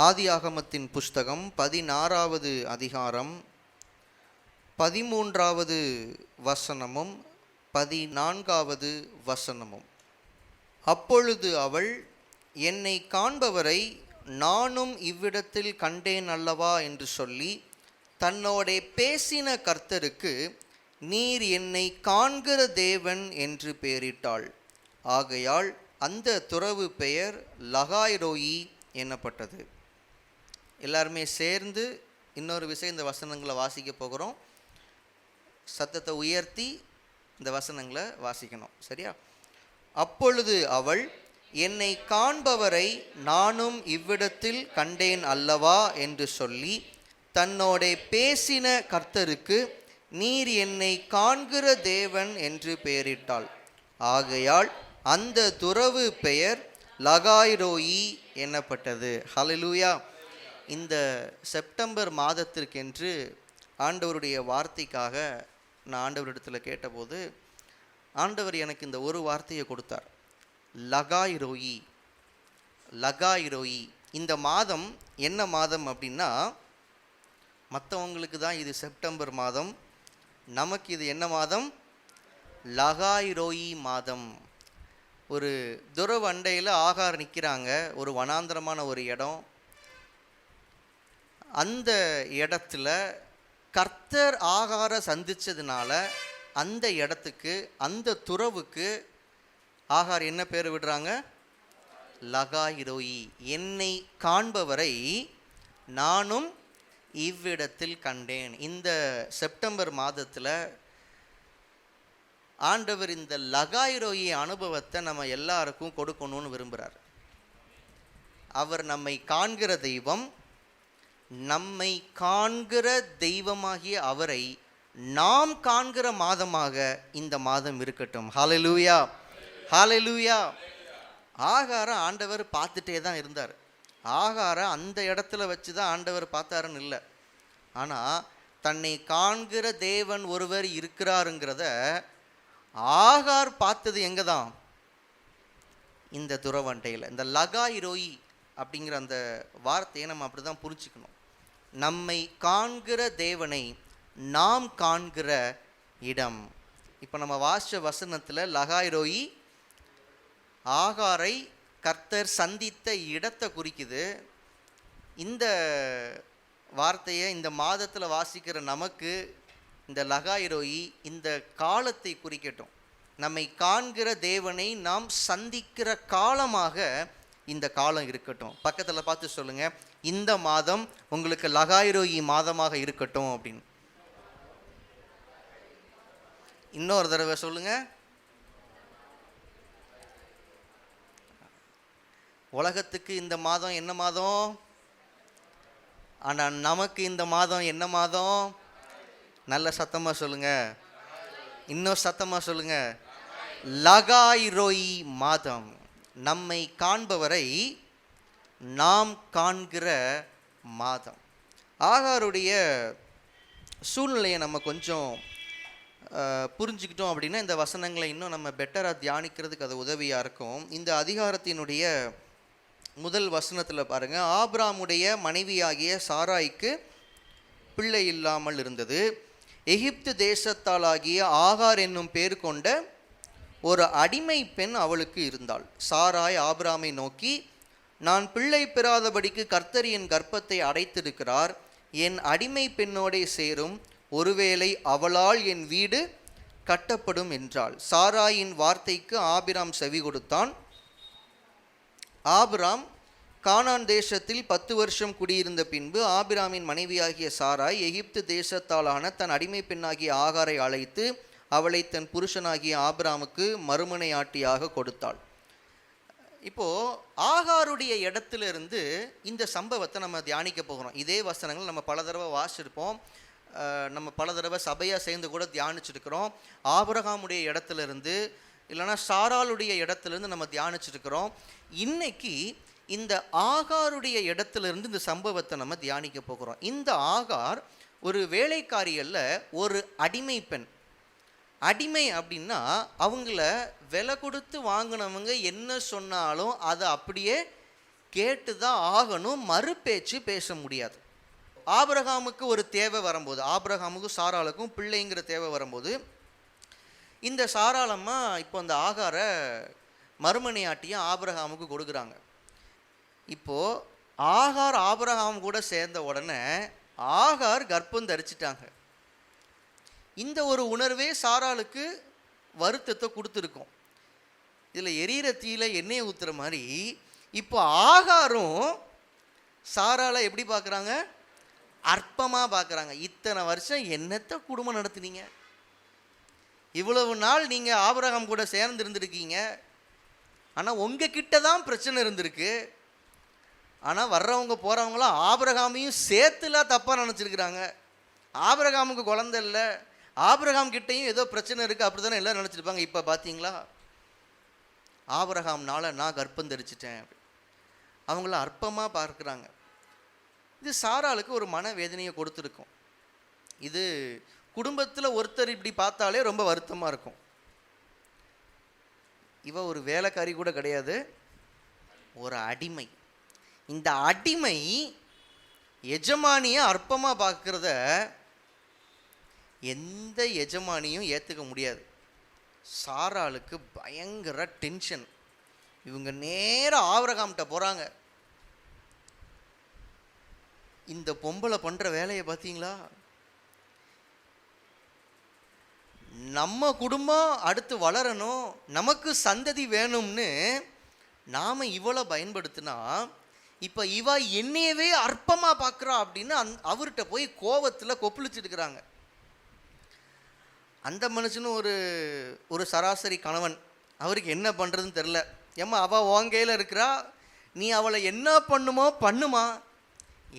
ஆதியாகமத்தின் புஸ்தகம் 16வது அதிகாரம் 13வது வசனமும் 14வது வசனமும். அப்பொழுது அவள், என்னை காண்பவரை நானும் இவ்விடத்தில் கண்டேன் அல்லவா என்று சொல்லி தன்னோடே பேசின கர்த்தருக்கு, நீர் என்னை காண்கிற தேவன் என்று பெயரிட்டாள். ஆகையால் அந்த துறவு பெயர் லகாய்ரோயி என்னப்பட்டது. எல்லாருமே சேர்ந்து இன்னொரு விஷயம் இந்த வசனங்களை வாசிக்க போகிறோம். சத்தத்தை உயர்த்தி இந்த வசனங்களை வாசிக்கணும், சரியா? அப்பொழுது அவள், என்னை காண்பவரை நானும் இவ்விடத்தில் கண்டேன் அல்லவா என்று சொல்லி தன்னோட பேசின கர்த்தருக்கு, நீர் என்னை காண்கிற தேவன் என்று பெயரிட்டாள். ஆகையால் அந்த துறவு பெயர் லகாய்ரோயி என்னப்பட்டது. ஹல்லேலூயா. இந்த செப்டம்பர் மாதத்திற்கென்று ஆண்டவருடைய வார்த்தைக்காக நான் ஆண்டவரிடத்தில் கேட்டபோது ஆண்டவர் எனக்கு இந்த ஒரு வார்த்தையை கொடுத்தார், லகாய்ரோயி. லகாய்ரோயி. இந்த மாதம் என்ன மாதம் அப்படின்னா, மற்றவங்களுக்கு தான் இது செப்டம்பர் மாதம், நமக்கு இது என்ன மாதம்? லகாய்ரோயி மாதம். ஒரு துறவு அண்டையில் ஆகார் நிற்கிறாங்க, ஒரு வனாந்திரமான ஒரு இடம். அந்த இடத்துல கர்த்தர் ஆகாரை சந்தித்ததுனால அந்த இடத்துக்கு, அந்த துறவுக்கு ஆகார் என்ன பேர் விடுறாங்க? லகாய்ரோயி. என்னை காண்பவரை நானும் இவ்விடத்தில் கண்டேன். இந்த செப்டம்பர் மாதத்தில் ஆண்டவர் இந்த லகாய்ரோயி அனுபவத்தை நம்ம எல்லாருக்கும் கொடுக்கணும்னு விரும்புகிறார். அவர் நம்மை காண்கிற தெய்வம். நம்மை காண்கிற தெய்வமாகிய அவரை நாம் காண்கிற மாதமாக இந்த மாதம் இருக்கட்டும். ஹல்லேலூயா, ஹல்லேலூயா. ஆகாரை ஆண்டவர் பார்த்துட்டே தான் இருந்தார். ஆகாரை அந்த இடத்துல வச்சு தான் ஆண்டவர் பார்த்தாருன்னு இல்லை. ஆனால் தன்னை காண்கிற தேவன் ஒருவர் இருக்கிறாருங்கிறத ஆகார் பார்த்தது எங்கே தான்? இந்த துறவண்டையில். இந்த லகாய்ரோயி அப்படிங்கிற அந்த வார்த்தையை நம்ம அப்படி தான் புரிஞ்சுக்கணும். நம்மை காண்கிற தேவனை நாம் காண்கிற இடம். இப்போ நம்ம வாசித்த வசனத்தில் லகாய்ரோயி ஆகாரை கர்த்தர் சந்தித்த இடத்தை குறிக்குது. இந்த வார்த்தையை இந்த மாதத்தில் வாசிக்கிற நமக்கு இந்த லகாய்ரோயி இந்த காலத்தை குறிக்கட்டும். நம்மை காண்கிற தேவனை நாம் சந்திக்கிற காலமாக இந்த காலம் இருக்கட்டும். பக்கத்தில் பார்த்து சொல்லுங்க, இந்த மாதம் உங்களுக்கு லகாய்ரோயி மாதமாக இருக்கட்டும் அப்படின்னு. இன்னொரு தடவை சொல்லுங்க. உலகத்துக்கு இந்த மாதம் என்ன மாதம்? ஆனால் நமக்கு இந்த மாதம் என்ன மாதம்? நல்ல சத்தமாக சொல்லுங்க, இன்னும் சத்தமாக சொல்லுங்க. லகாய்ரோயி மாதம். நம்மை காண்பவரை நாம் காண்கிற மாதம். ஆகாருடைய சூழ்நிலையை நம்ம கொஞ்சம் புரிஞ்சுக்கிட்டோம் அப்படின்னா இந்த வசனங்களை இன்னும் நம்ம பெட்டராக தியானிக்கிறதுக்கு அது உதவியாக இருக்கும். இந்த அதிகாரத்தினுடைய முதல் வசனத்தில் பாருங்கள், ஆபிராமுடைய மனைவியாகிய சாராய்க்கு பிள்ளை இல்லாமல் இருந்தது. எகிப்து தேசத்தாலாகிய ஆகார் என்னும் பேர் கொண்ட ஒரு அடிமை பெண் அவளுக்கு இருந்தாள். சாராய் ஆபிராமை நோக்கி, நான் பிள்ளை பெறாதபடிக்கு கர்த்தர் என் கர்ப்பத்தை அடைத்திருக்கிறார், என் அடிமை பெண்ணோடே சேரும், ஒருவேளை அவளால் என் வீடு கட்டப்படும் என்றாள். சாராயின் வார்த்தைக்கு ஆபிராம் செவி கொடுத்தான். ஆபிராம் கானான் தேசத்தில் 10 வருஷம் குடியிருந்த பின்பு ஆபிராமின் மனைவியாகிய சாராய் எகிப்து தேசத்தாலான தன் அடிமை பெண்ணாகிய ஆகாரை அழைத்து அவளை தன் புருஷனாகிய ஆபிராமுக்கு மறுமனையாட்டியாக கொடுத்தாள். இப்போது ஆகாருடைய இடத்துலேருந்து இந்த சம்பவத்தை நம்ம தியானிக்க போகிறோம். இதே வசனங்கள் நம்ம பல தடவை வாசிச்சிருப்போம், நம்ம பல தடவை சபையாக சேர்ந்து கூட தியானிச்சிருக்கிறோம். ஆபிரகாமுடைய இடத்துலேருந்து இல்லைனா சாராளுடைய இடத்துலேருந்து நம்ம தியானிச்சிருக்கிறோம். இன்னைக்கு இந்த ஆகாருடைய இடத்துலேருந்து இந்த சம்பவத்தை நம்ம தியானிக்க போகிறோம். இந்த ஆகார் ஒரு வேலைக்காரி அல்ல, ஒரு அடிமை பெண். அடிமை அப்படின்னா அவங்கள விலை கொடுத்து வாங்கினவங்க என்ன சொன்னாலும் அதை அப்படியே கேட்டு தான் ஆகணும், மறுபேச்சு பேச முடியாது. ஆபிரகாமுக்கு ஒரு தேவை வரும்போது, ஆபிரகாமுக்கும் சாராளுக்கும் பிள்ளைங்கிற தேவை வரும்போது, இந்த சாராளம்மா இப்போ அந்த ஆகாரை மறுமனையாட்டியும் ஆபிரகாமுக்கு கொடுக்குறாங்க. இப்போது ஆகார் ஆபிரகாம் கூட சேர்ந்த உடனே ஆகார் கர்ப்பம் தரிச்சிட்டாங்க. இந்த ஒரு உணர்வே சாராளுக்கு வருத்தத்தை கொடுத்துருக்கும். இதில் எரியிற தீயில எண்ணெயை ஊற்றுற மாதிரி இப்போ ஆகாரும் சாராளை எப்படி பார்க்குறாங்க? அற்பமாக பார்க்குறாங்க. இத்தனை வருஷம் என்னத்தை குடும்பம் நடத்துனீங்க, இவ்வளவு நாள் நீங்கள் ஆபிரகாம் கூட சேர்ந்து இருந்திருக்கீங்க, ஆனால் உங்ககிட்ட தான் பிரச்சனை இருந்திருக்கு. ஆனால் வர்றவங்க போகிறவங்களாம் ஆபிரகாமையும் சேர்த்துலாம் தப்பாக நினச்சிருக்கிறாங்க. ஆபிரகாமுக்கு குழந்தை இல்லை, ஆபிரகாம் கிட்டையும் ஏதோ பிரச்சனை இருக்குது, அப்படி தானே எல்லோரும் நினச்சிருப்பாங்க. இப்போ பார்த்தீங்களா, ஆபிரகாம்னால நான் கர்ப்பம் தரிச்சிட்டேன், அவங்கள அற்பமாக பார்க்குறாங்க. இது சாராளுக்கு ஒரு மனவேதனையை கொடுத்துருக்கும். இது குடும்பத்தில் ஒருத்தர் இப்படி பார்த்தாலே ரொம்ப வருத்தமாக இருக்கும். இவ ஒரு வேலைக்காரி கூட கிடையாது, ஒரு அடிமை. இந்த அடிமை எஜமானியை அற்பமாக பார்க்குறத எந்த எஜமானியும் ஏற்றுக்க முடியாது. சாராளுக்கு பயங்கர டென்ஷன். இவங்க நேராக ஆபிரகாம்கிட்ட போகிறாங்க. இந்த பொம்பளை பண்ணுற வேலையை பார்த்தீங்களா, நம்ம குடும்பம் அடுத்து வளரணும், நமக்கு சந்ததி வேணும்னு நாம் இவளை பயன்படுத்தினா இப்போ இவ என்னையவே அற்பமாக பார்க்குறா அப்படின்னு அவர்கிட்ட போய் கோவத்தில் கொப்பளிச்சுட்டுக்கிறாங்க. அந்த மனுஷனும் ஒரு சராசரி கணவன், அவருக்கு என்ன பண்ணுறதுன்னு தெரில. ஏம்மா அவள் வாங்கையில் இருக்கிறா, நீ அவளை என்ன பண்ணுமோ பண்ணுமா,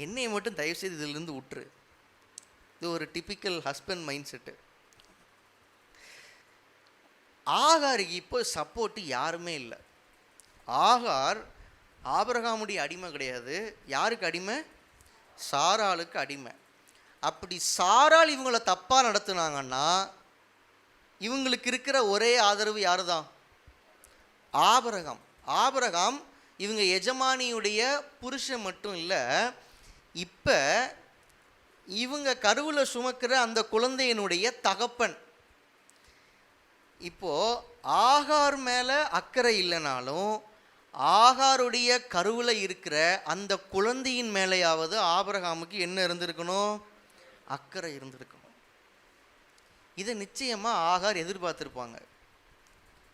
என்னையை மட்டும் தயவுசெய்து இதிலிருந்து விட்டுரு. இது ஒரு டிப்பிக்கல் ஹஸ்பண்ட் மைண்ட் செட்டு. ஆகாருக்கு இப்போ சப்போர்ட்டு யாருமே இல்லை. ஆகார் ஆபிரகாமுடைய அடிமை கிடையாது. யாருக்கு அடிமை? சாராளுக்கு அடிமை. அப்படி சாராள் இவங்களை தப்பாக நடத்துனாங்கன்னா இவங்களுக்கு இருக்கிற ஒரே ஆதரவு யாரு தான்? ஆபிரகாம். ஆபிரகாம் இவங்க எஜமானியுடைய புருஷன் மட்டும் இல்லை, இப்போ இவங்க கருவில் சுமக்கிற அந்த குழந்தையினுடைய தகப்பன். இப்போது ஆகார் மேலே அக்கறை இல்லைனாலும் ஆகாருடைய கருவில் இருக்கிற அந்த குழந்தையின் மேலேயாவது ஆபிரகாமுக்கு என்ன இருந்திருக்கணும்? அக்கறை இருந்திருக்கணும். இதை நிச்சயமாக ஆகார் எதிர்பார்த்துருப்பாங்க.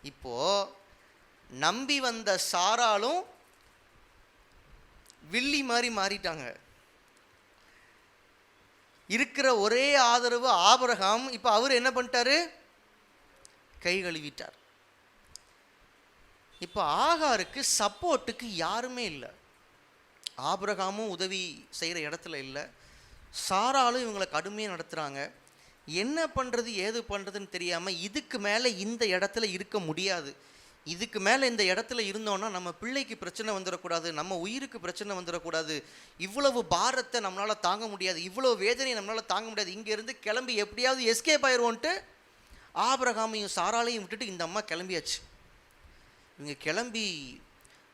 இப்போது நம்பி வந்த சாராலும் வில்லி மாதிரி மாறிட்டாங்க. இருக்கிற ஒரே ஆதரவு ஆபிரகாம். இப்போ அவர் என்ன பண்ணிட்டாரு? கை கழுவிட்டார். இப்போ ஆகாருக்கு சப்போர்ட்டுக்கு யாருமே இல்லை. ஆபிரகாமும் உதவி செய்கிற இடத்துல இல்லை, சாராலும் இவங்களை கடுமையாக நடத்துகிறாங்க. என்ன பண்ணுறது ஏது பண்ணுறதுன்னு தெரியாமல் இதுக்கு மேலே இந்த இடத்துல இருக்க முடியாது. இதுக்கு மேலே இந்த இடத்துல இருந்தோன்னா நம்ம பிள்ளைக்கு பிரச்சனை வந்துடக்கூடாது, நம்ம உயிருக்கு பிரச்சனை வந்துடக்கூடாது, இவ்வளவு பாரத்தை நம்மளால் தாங்க முடியாது, இவ்வளோ வேதனையை நம்மளால் தாங்க முடியாது, இங்கேருந்து கிளம்பி எப்படியாவது எஸ்கேப் ஆயிடுவோன்ட்டு ஆபிரகாமையும் சாராலையும் விட்டுட்டு இந்த அம்மா கிளம்பியாச்சு. இவங்க கிளம்பி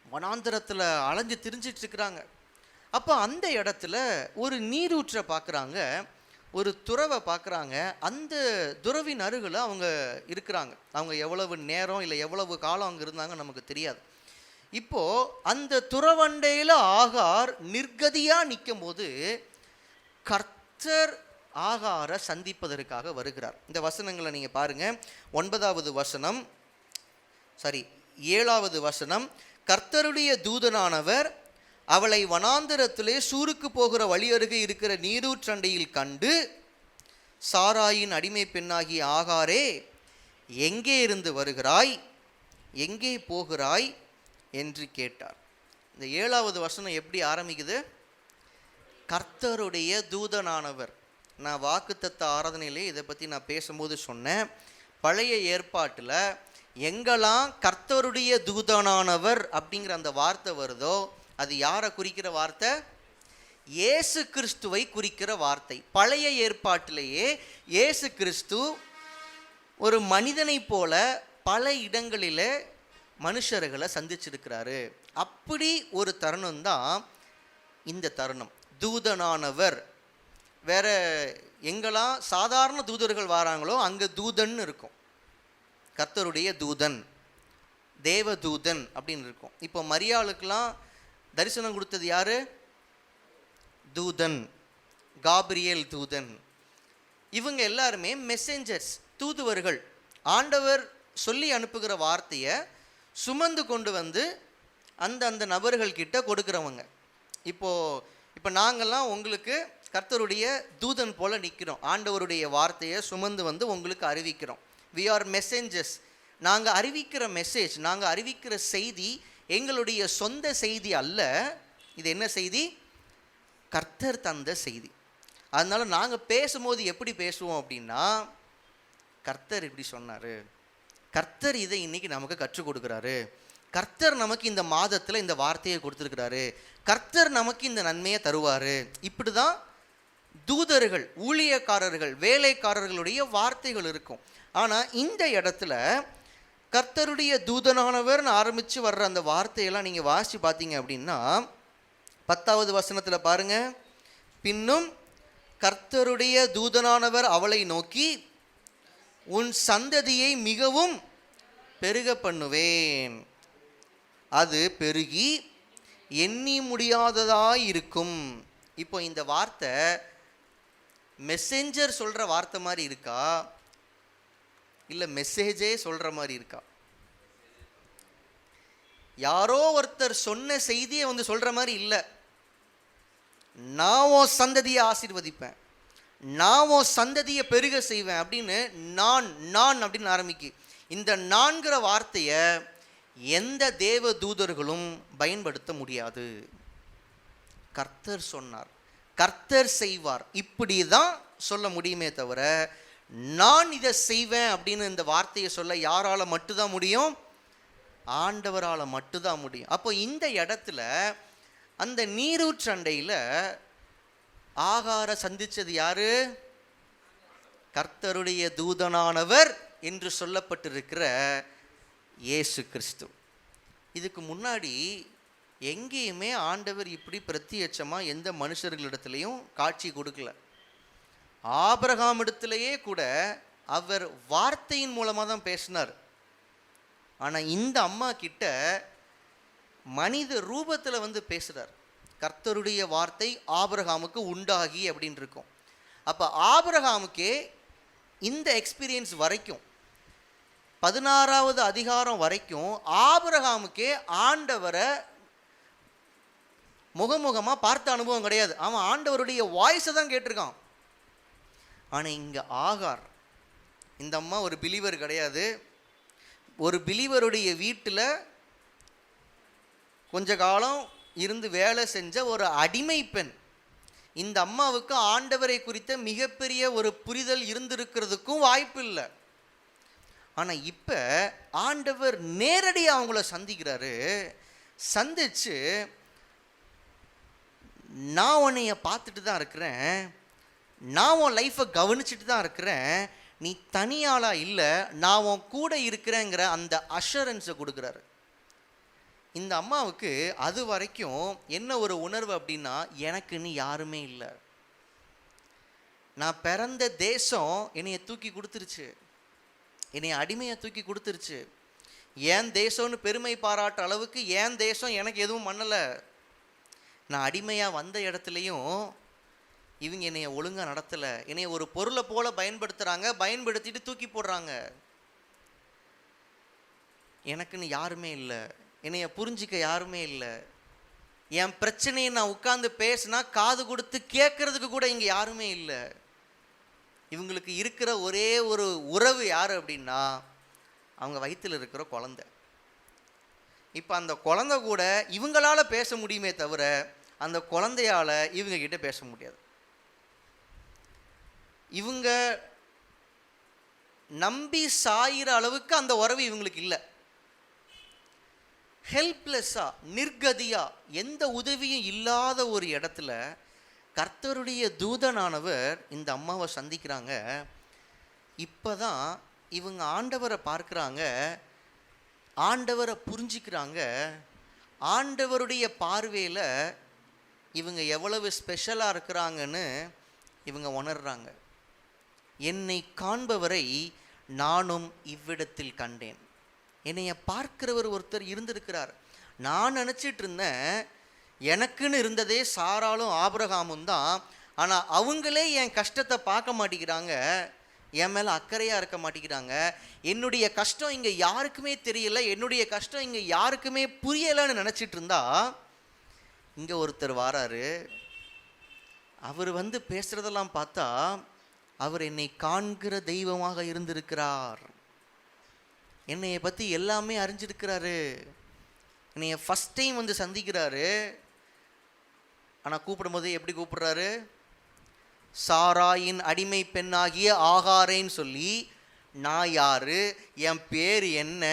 வனாந்தரத்தில் அலைஞ்சு திரிஞ்சிட்ருக்குறாங்க. அப்போ அந்த இடத்துல ஒரு நீரூற்றை பார்க்குறாங்க, ஒரு துறவை பார்க்குறாங்க. அந்த துறவின் அருகில் அவங்க இருக்கிறாங்க. அவங்க எவ்வளவு நேரம் இல்லை எவ்வளவு காலம் அங்கே இருந்தாங்க நமக்கு தெரியாது. இப்போது அந்த துறவண்டையில் ஆகார் நிர்கதியாக நிற்கும் போது கர்த்தர் ஆகாரை சந்திப்பதற்காக வருகிறார். இந்த வசனங்களை நீங்கள் பாருங்கள். 9வது வசனம், 7வது வசனம். கர்த்தருடைய தூதனானவர் அவளை வனாந்தரத்திலே சூருக்கு போகிற வழி அருகே இருக்கிற நீரூற்றண்டையில் கண்டு, சாராயின் அடிமை பெண்ணாகிய ஆகாரே, எங்கே இருந்து வருகிறாய், எங்கே போகிறாய் என்று கேட்டார். இந்த 7வது வசனம் எப்படி ஆரம்பிக்குது? கர்த்தருடைய தூதனானவர். நான் வாக்குத்தத்த ஆராதனையிலே இதை பற்றி நான் பேசும்போது சொன்னேன். பழைய ஏற்பாட்டில் எங்கெல்லாம் கர்த்தருடைய தூதனானவர் அப்படிங்கிற அந்த வார்த்தை வருதோ அது யாரை குறிக்கிற வார்த்தை? இயேசு கிறிஸ்துவை குறிக்கிற வார்த்தை. பழைய ஏற்பாட்டிலேயே இயேசு கிறிஸ்து ஒரு மனிதனை போல பல இடங்களில் மனுஷர்களை சந்திச்சிருக்கிறாரு. அப்படி ஒரு தருணம் தான் இந்த தருணம். தூதனானவர், வேற எங்கெல்லாம் சாதாரண தூதர்கள் வராங்களோ அங்கே தூதன் இருக்கும். கர்த்தருடைய தூதன், தேவதூதன் அப்படின்னு இருக்கும். இப்போ மரியாளுக்கெல்லாம் தரிசனம் கொடுத்தது யாரு? தூதன், காபிரியேல் தூதன். இவங்க எல்லாருமே மெசேஞ்சர்ஸ், தூதுவர்கள். ஆண்டவர் சொல்லி அனுப்புகிற வார்த்தையை சுமந்து கொண்டு வந்து அந்த நபர்கள் கிட்ட கொடுக்குறவங்க. இப்போ நாங்கள்லாம் உங்களுக்கு கர்த்தருடைய தூதன் போல நிற்கிறோம். ஆண்டவருடைய வார்த்தையை சுமந்து வந்து உங்களுக்கு அறிவிக்கிறோம். We are messengers. நாங்கள் அறிவிக்கிற மெசேஜ், நாங்கள் அறிவிக்கிற செய்தி எங்களுடைய சொந்த செய்தி அல்ல. இது என்ன செய்தி? கர்த்தர் தந்த செய்தி. அதனால நாங்கள் பேசும்போது எப்படி பேசுவோம் அப்படின்னா, கர்த்தர் இப்படி சொன்னார், கர்த்தர் இதை இன்னைக்கு நமக்கு கற்றுக் கொடுக்குறாரு, கர்த்தர் நமக்கு இந்த மாதத்தில் இந்த வார்த்தையை கொடுத்துருக்கிறாரு, கர்த்தர் நமக்கு இந்த நன்மையை தருவார். இப்படி தான் தூதர்கள், ஊழியக்காரர்கள், வேலைக்காரர்களுடைய வார்த்தைகள் இருக்கும். ஆனால் இந்த இடத்துல கர்த்தருடைய தூதனானவர்னு ஆரம்பித்து வர்ற அந்த வார்த்தையெல்லாம் நீங்கள் வாசித்து பார்த்தீங்க அப்படின்னா 10வது வசனத்தில் பாருங்க, பின்னும் கர்த்தருடைய தூதனானவர் அவளை நோக்கி, உன் சந்ததியை மிகவும் பெருக பண்ணுவேன், அது பெருகி எண்ணி முடியாததாய் இருக்கும். இப்போ இந்த வார்த்தை மெசேஞ்சர் சொல்கிற வார்த்தை மாதிரி இருக்கா, இல்லை மெசேஜே சொல்கிற மாதிரி இருக்கா? யாரோ ஒருத்தர் சொன்ன செய்தியை வந்து சொல்கிற மாதிரி இல்லை. நான் உன் சந்ததியை ஆசீர்வதிப்பேன், நான் உன் சந்ததியை பெருக செய்வேன் அப்படின்னு நான் அப்படின்னு ஆரம்பிக்கு. இந்த நான்கிற வார்த்தையை எந்த தேவ தூதர்களும் பயன்படுத்த முடியாது. கர்த்தர் சொன்னார், கர்த்தர் செய்வார், இப்படி தான் சொல்ல முடியுமே தவிர நான் இதை செய்வேன் அப்படின்னு இந்த வார்த்தையை சொல்ல யாரால மட்டும்தான் முடியும்? ஆண்டவரால் மட்டும்தான் முடியும். அப்போ இந்த இடத்துல அந்த நீரூற்றண்டையில் ஆகார சந்திச்சது யாரு? கர்த்தருடைய தூதனானவர் என்று சொல்லப்பட்டிருக்கிற இயேசு கிறிஸ்து. இதுக்கு முன்னாடி எங்கேயுமே ஆண்டவர் இப்படி பிரத்யட்சமாக எந்த மனுஷர்களிடத்துலையும் காட்சி கொடுக்கல. ஆபிரகாம் இடத்துலையே கூட அவர் வார்த்தையின் மூலமாக தான் பேசினார். ஆனால் இந்த அம்மா கிட்ட மனித ரூபத்தில் வந்து பேசுகிறார். கர்த்தருடைய வார்த்தை ஆபிரகாமுக்கு உண்டாகி அப்படின்னு இருக்கும். அப்போ ஆபிரகாமுக்கே இந்த எக்ஸ்பீரியன்ஸ் வரைக்கும் 16வது அதிகாரம் வரைக்கும் ஆபிரகாமுக்கே ஆண்டவரை முகமுகமாக பார்த்த அனுபவம் கிடையாது. அவன் ஆண்டவருடைய வாய்ஸை தான் கேட்டிருக்கான். ஆனால் இங்கே ஆகார், இந்த அம்மா ஒரு பிலீவர் கிடையாது. ஒரு பிலீவருடைய வீட்டில் கொஞ்ச காலம் இருந்து வேலை செஞ்ச ஒரு அடிமை பெண். இந்த அம்மாவுக்கு ஆண்டவரை குறித்த மிகப்பெரிய ஒரு புரிதல் இருந்திருக்கிறதுக்கும் வாய்ப்பு இல்லை. ஆனால் இப்போ ஆண்டவர் நேரடியாக அவங்கள சந்திக்கிறாரு. சந்திச்சு, நான் உன்னைய பார்த்துட்டு தான் இருக்கிறேன், நான் உன் லைஃப்பை கவனிச்சுட்டு தான் இருக்கிறேன், நீ தனியாளாக இல்லை, நான் உன் கூட இருக்கிறேங்கிற அந்த அஷூரன்ஸை கொடுக்குறாரு. இந்த அம்மாவுக்கு அது வரைக்கும் என்ன ஒரு உணர்வு அப்படின்னா, எனக்குன்னு யாருமே இல்லை, நான் பிறந்த தேசம் என்னைய தூக்கி கொடுத்துருச்சு, என்னைய அடிமையை தூக்கி கொடுத்துருச்சு, ஏன் தேசம்னு பெருமை பாராட்ட அளவுக்கு ஏன் தேசம் எனக்கு எதுவும் பண்ணலை, நான் அடிமையாக வந்த இடத்துலையும் இவங்க என்னைய ஒழுங்காக நடத்தலை, என்னைய ஒரு பொருளை போல பயன்படுத்துகிறாங்க, பயன்படுத்திட்டு தூக்கி போடுறாங்க, எனக்குன்னு யாருமே இல்லை, என்னைய புரிஞ்சிக்க யாருமே இல்லை, என் பிரச்சனையை நான் உட்கார்ந்து பேசினா காது கொடுத்து கேட்கறதுக்கு கூட இங்கே யாருமே இல்லை. இவங்களுக்கு இருக்கிற ஒரே ஒரு உறவு யார் அப்படின்னா அவங்க வயிற்றில் இருக்கிற குழந்தை. இப்போ அந்த குழந்தை கூட இவங்களால பேச முடியுமே தவிர அந்த குழந்தையால இவங்க கிட்ட பேச முடியாது. இவங்க நம்பி சாயிற அளவுக்கு அந்த உறவு இவங்களுக்கு இல்லை. ஹெல்ப்லெஸ்ஸா, நிர்கதியா, எந்த உதவியும் இல்லாத ஒரு இடத்துல கர்த்தருடைய தூதனானவர் இந்த அம்மாவை சந்திக்கிறாங்க. இப்போதான் இவங்க ஆண்டவரை பார்க்குறாங்க. ஆண்டவரை புரிஞ்சிக்கிறாங்க. ஆண்டவருடைய பார்வையில் இவங்க எவ்வளவு ஸ்பெஷலாக இருக்கிறாங்கன்னு இவங்க உணர்றாங்க. என்னை காண்பவரை நானும் இவ்விடத்தில் கண்டேன். என்னைய பார்க்கிறவர் ஒருத்தர் இருந்திருக்கிறார். நான் நினச்சிட்டு இருந்தேன் எனக்குன்னு இருந்ததே சாராலும் ஆபிரகாமும் தான். ஆனால் அவங்களே என் கஷ்டத்தை பார்க்க மாட்டேங்கிறாங்க, என் மேலே அக்கறையாக இருக்க மாட்டேங்கிறாங்க. என்னுடைய கஷ்டம் இங்கே யாருக்குமே தெரியல, என்னுடைய கஷ்டம் இங்கே யாருக்குமே புரியலைன்னு நினச்சிட்டு இருந்தா இங்கே ஒருத்தர் வாராரு. அவர் வந்து பேசுகிறதெல்லாம் பார்த்தா அவர் என்னை காண்கிற தெய்வமாக இருந்திருக்கிறார். என்னைய பற்றி எல்லாமே அறிஞ்சிருக்கிறாரு. என்னைய ஃபஸ்ட் டைம் வந்து சந்திக்கிறாரு. ஆனால் கூப்பிடும்போது எப்படி கூப்பிடுறாரு? சாராயின் அடிமை பெண்ணாகிய ஆகாரேன்னு சொல்லி, நான் யாரு, என் பேர் என்ன,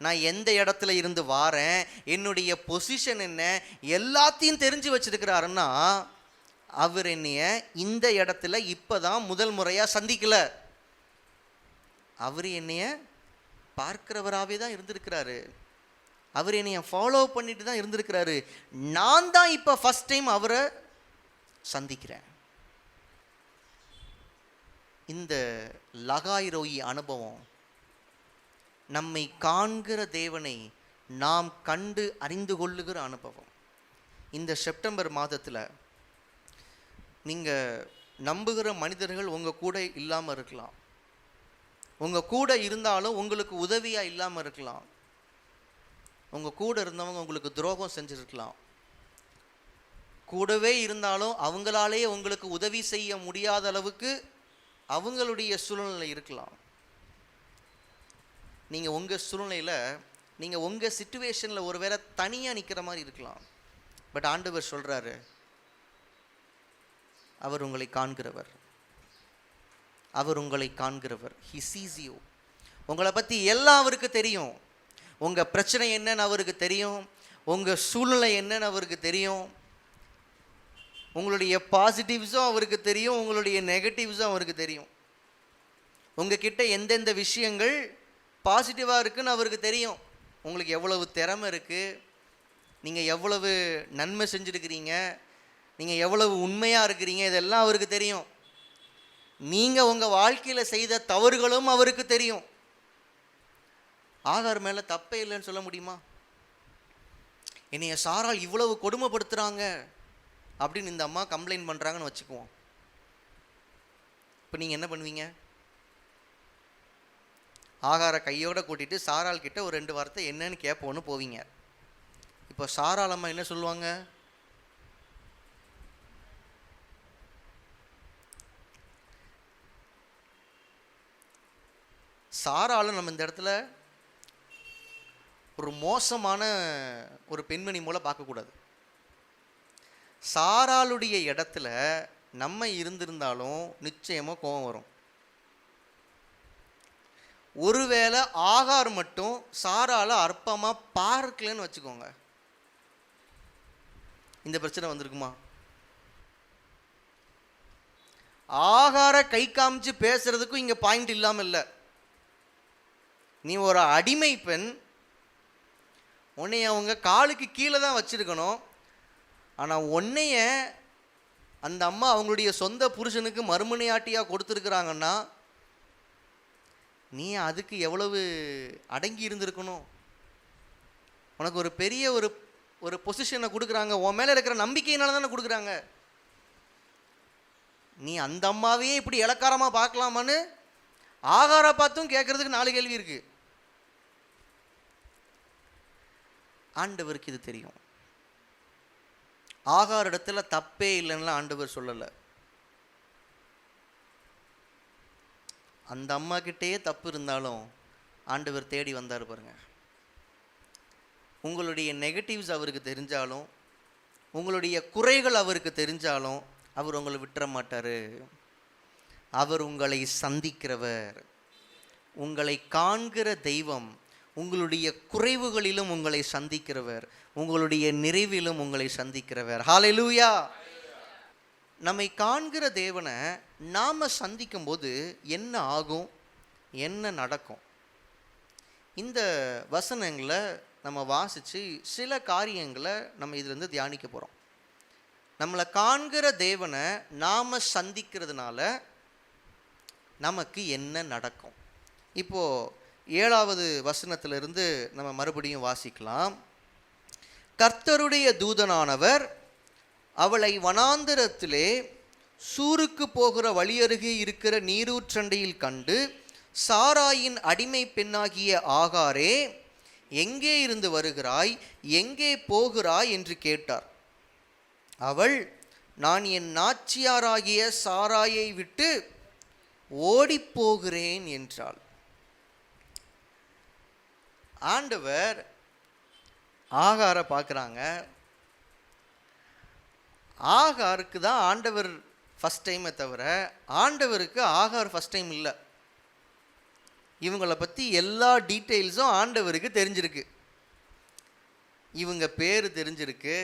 நான் எந்த இடத்துல இருந்து வாரேன், என்னுடைய பொசிஷன் என்ன, எல்லாத்தையும் தெரிஞ்சு வச்சிருக்கிறாருன்னா அவர் என்னைய இந்த இடத்துல இப்போதான் முதல் முறையாக சந்திக்கல. அவர் என்னைய பார்க்கிறவராகவே தான் இருந்திருக்கிறாரு. அவர் என்னைய ஃபாலோ பண்ணிட்டு தான் இருந்திருக்கிறாரு. நான் தான் இப்போ ஃபஸ்ட் டைம் அவரை சந்திக்கிறேன். இந்த லகாய்ரோயி அனுபவம், நம்மை காண்கிற தேவனை நாம் கண்டு அறிந்து கொள்ளுகிற அனுபவம். இந்த செப்டம்பர் மாதத்தில் நீங்கள் நம்புகிற மனிதர்கள் உங்கள் கூட இல்லாமல் இருக்கலாம். உங்கள் கூட இருந்தாலும் உங்களுக்கு உதவியாக இல்லாமல் இருக்கலாம். உங்கள் கூட இருந்தவங்க உங்களுக்கு துரோகம் செஞ்சுருக்கலாம். கூடவே இருந்தாலும் அவங்களாலேயே உங்களுக்கு உதவி செய்ய முடியாத அளவுக்கு அவங்களுடைய சூழ்நிலை இருக்கலாம். நீங்கள் உங்கள் சூழ்நிலையில், நீங்கள் உங்கள் சிச்சுவேஷனில் ஒரு வேளை தனியாக நிற்கிற மாதிரி இருக்கலாம். பட் ஆண்டவர் சொல்கிறாரு, அவர் உங்களை காண்கிறவர். அவர் உங்களை காண்கிறவர். He sees you. உங்களை பற்றி எல்லாம் அவருக்கு தெரியும். உங்கள் பிரச்சனை என்னன்னு அவருக்கு தெரியும். உங்கள் சூழ்நிலை என்னன்னு அவருக்கு தெரியும். உங்களுடைய பாசிட்டிவ்ஸும் அவருக்கு தெரியும், உங்களுடைய நெகட்டிவ்ஸும் அவருக்கு தெரியும். உங்ககிட்ட எந்தெந்த விஷயங்கள் பாசிட்டிவாக இருக்குன்னு அவருக்கு தெரியும். உங்களுக்கு எவ்வளவு திறமை இருக்குது, நீங்கள் எவ்வளவு நன்மை செஞ்சுருக்கிறீங்க, நீங்கள் எவ்வளவு உண்மையாக இருக்கிறீங்க, இதெல்லாம் அவருக்கு தெரியும். நீங்கள் உங்கள் வாழ்க்கையில் செய்த தவறுகளும் அவருக்கு தெரியும். ஆகார் மேலே தப்பே இல்லைன்னு சொல்ல முடியுமா? என்னைய சாரால் இவ்வளவு கொடுமைப்படுத்துகிறாங்க அப்படின்னு இந்த அம்மா கம்ப்ளைண்ட் பண்ணுறாங்கன்னு வச்சுக்குவோம். இப்போ நீங்கள் என்ன பண்ணுவீங்க? ஆகார கையோடு கூட்டிகிட்டு சாரால் கிட்ட ஒரு 2 வார்த்தை என்னன்னு கேட்போன்னு போவீங்க. இப்போ சாரால் அம்மா என்ன சொல்லுவாங்க? சாராலும் நம்ம இந்த இடத்துல ஒரு மோசமான ஒரு பெண்மணி மூலம் பார்க்கக்கூடாது. சாராளுடைய இடத்துல நம்ம இருந்திருந்தாலும் நிச்சயமாக கோபம் வரும். ஒருவேளை ஆகார் மட்டும் சாரால அற்பமாக பார்க்கலன்னு வச்சுக்கோங்க, இந்த பிரச்சனை வந்திருக்குமா? ஆகார கை காமிச்சு பேசுறதுக்கும் இங்கே பாயிண்ட் இல்லாமல் இல்லை. நீ ஒரு அடிமை பெண், உன்னைய அவங்க காலுக்கு கீழே தான் வச்சிருக்கணும். ஆனால் உன்னைய அந்த அம்மா அவங்களுடைய சொந்த புருஷனுக்கு மறுமனையாட்டியாக கொடுத்துருக்குறாங்கன்னா நீ அதுக்கு எவ்வளவு அடங்கி இருந்திருக்கணும்? உனக்கு ஒரு பெரிய ஒரு பொசிஷனை கொடுக்குறாங்க, உன் மேலே இருக்கிற நம்பிக்கையினால தானே கொடுக்குறாங்க. நீ அந்த அம்மாவையே இப்படி இலக்காரமாக பார்க்கலாமான்னு ஆகார பார்த்தும் கேட்குறதுக்கு 4 கேள்வி இருக்குது. ஆண்டவருக்கு இது தெரியும். ஆகார் இடத்துல தப்பே இல்லைன்னா ஆண்டவர் சொல்லலை. அந்த அம்மா கிட்டேயே தப்பு இருந்தாலும் ஆண்டவர் தேடி வந்தார் பாருங்க. உங்களுடைய நெகட்டிவ்ஸ் அவருக்கு தெரிஞ்சாலும், உங்களுடைய குறைகள் அவருக்கு தெரிஞ்சாலும் அவர் உங்களை விட்டுற மாட்டார். அவர் உங்களை சந்திக்கிறவர், உங்களை காண்கிற தெய்வம், உங்களுடைய குறைவுகளிலும் உங்களை சந்திக்கிறவர், உங்களுடைய நிறைவிலும் உங்களை சந்திக்கிறவர். ஹல்லேலூயா. நம்மை காண்கிற தேவனை நாம் சந்திக்கும் போது என்ன ஆகும், என்ன நடக்கும்? இந்த வசனங்களை நம்ம வாசித்து சில காரியங்களை நம்ம இதிலேருந்து தியானிக்க போகிறோம். நம்மளை காண்கிற தேவனை நாம் சந்திக்கிறதுனால நமக்கு என்ன நடக்கும்? இப்போது 7வது வசனத்திலிருந்து நம்ம மறுபடியும் வாசிக்கலாம். கர்த்தருடைய தூதனானவர் அவளை வனாந்தரத்திலே சூருக்கு போகிற வழியருகே இருக்கிற நீரூற்றண்டையில் கண்டு, சாராயின் அடிமை பெண்ணாகிய ஆகாரே, எங்கே இருந்து வருகிறாய், எங்கே போகிறாய் என்று கேட்டார். அவள், நான் என் நாச்சியாராகிய சாராயை விட்டு ஓடிப்போகிறேன் என்றாள். ஆண்டவர் ஆகாரை பார்க்குறாங்க. ஆகாருக்கு தான் ஆண்டவர் ஃபஸ்ட் டைமை தவிர ஆண்டவருக்கு ஆகார் ஃபஸ்ட் டைம் இல்லை. இவங்களை பற்றி எல்லா டீட்டெயில்ஸும் ஆண்டவருக்கு தெரிஞ்சிருக்கு. இவங்க பேர் தெரிஞ்சிருக்கு,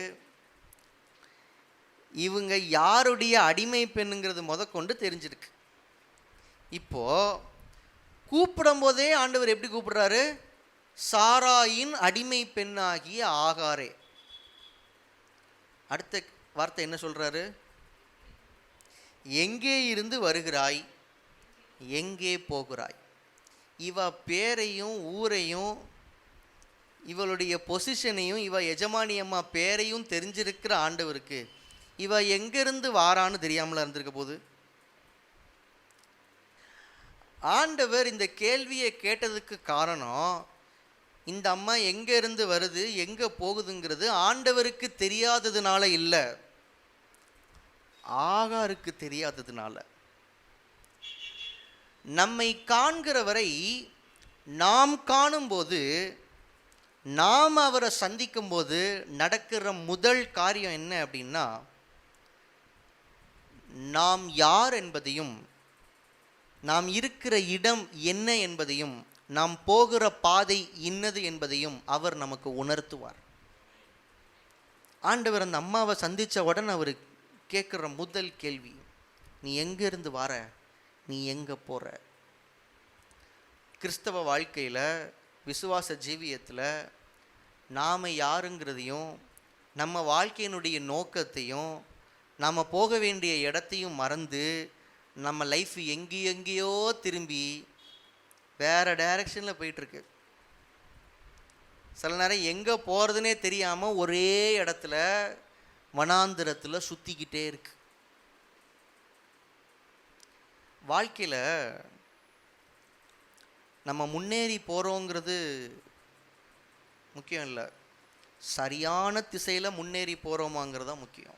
இவங்க யாருடைய அடிமை பெண்ணுங்கிறது முதற்கொண்டு தெரிஞ்சிருக்கு. இப்போது கூப்பிடும் போதே ஆண்டவர் எப்படி கூப்பிடுறாரு? சாராயின் அடிமை பெண்ணாகிய ஆகாரே. அடுத்த வார்த்தை என்ன சொல்கிறாரு? எங்கே இருந்து வருகிறாய், எங்கே போகிறாய். இவ பேரையும் ஊரையும் இவளுடைய பொசிஷனையும் இவ எஜமானி அம்மா பேரையும் தெரிஞ்சிருக்கிற ஆண்டவருக்கு இவ எங்கேருந்து வாரான்னு தெரியாமல இருந்திருக்க போது. ஆண்டவர் இந்த கேள்வியை கேட்டதுக்கு காரணம், இந்த அம்மா எங்கே இருந்து வருது எங்கே போகுதுங்கிறது ஆண்டவருக்கு தெரியாததுனால இல்லை, ஆகாருக்கு தெரியாததுனால. நம்மை காண்கிறவரை நாம் காணும்போது, நாம் அவரை சந்திக்கும் போது நடக்கிற முதல் காரியம் என்ன அப்படின்னா, நாம் யார் என்பதையும், நாம் இருக்கிற இடம் என்ன என்பதையும், நாம் போகிற பாதை இன்னது என்பதையும் அவர் நமக்கு உணர்த்துவார். ஆண்டவர் அந்த அம்மாவை சந்தித்த உடனே அவர் கேட்குற முதல் கேள்வி, நீ எங்கேருந்து வர, நீ எங்கே போகிற. கிறிஸ்தவ வாழ்க்கையில், விசுவாச ஜீவியத்தில் நாம் யாருங்கிறதையும், நம்ம வாழ்க்கையினுடைய நோக்கத்தையும், நாம் போக வேண்டிய இடத்தையும் மறந்து நம்ம லைஃப் எங்கேயோ திரும்பி வேறு டைரக்ஷனில் போயிட்டுருக்கு. சில நேரம் எங்கே போகிறதுனே தெரியாமல் ஒரே இடத்துல வனாந்திரத்தில் சுற்றிக்கிட்டே இருக்கு. வாழ்க்கையில் நம்ம முன்னேறி போகிறோங்கிறது முக்கியம் இல்லை, சரியான திசையில் முன்னேறி போகிறோமாங்கிறது தான் முக்கியம்.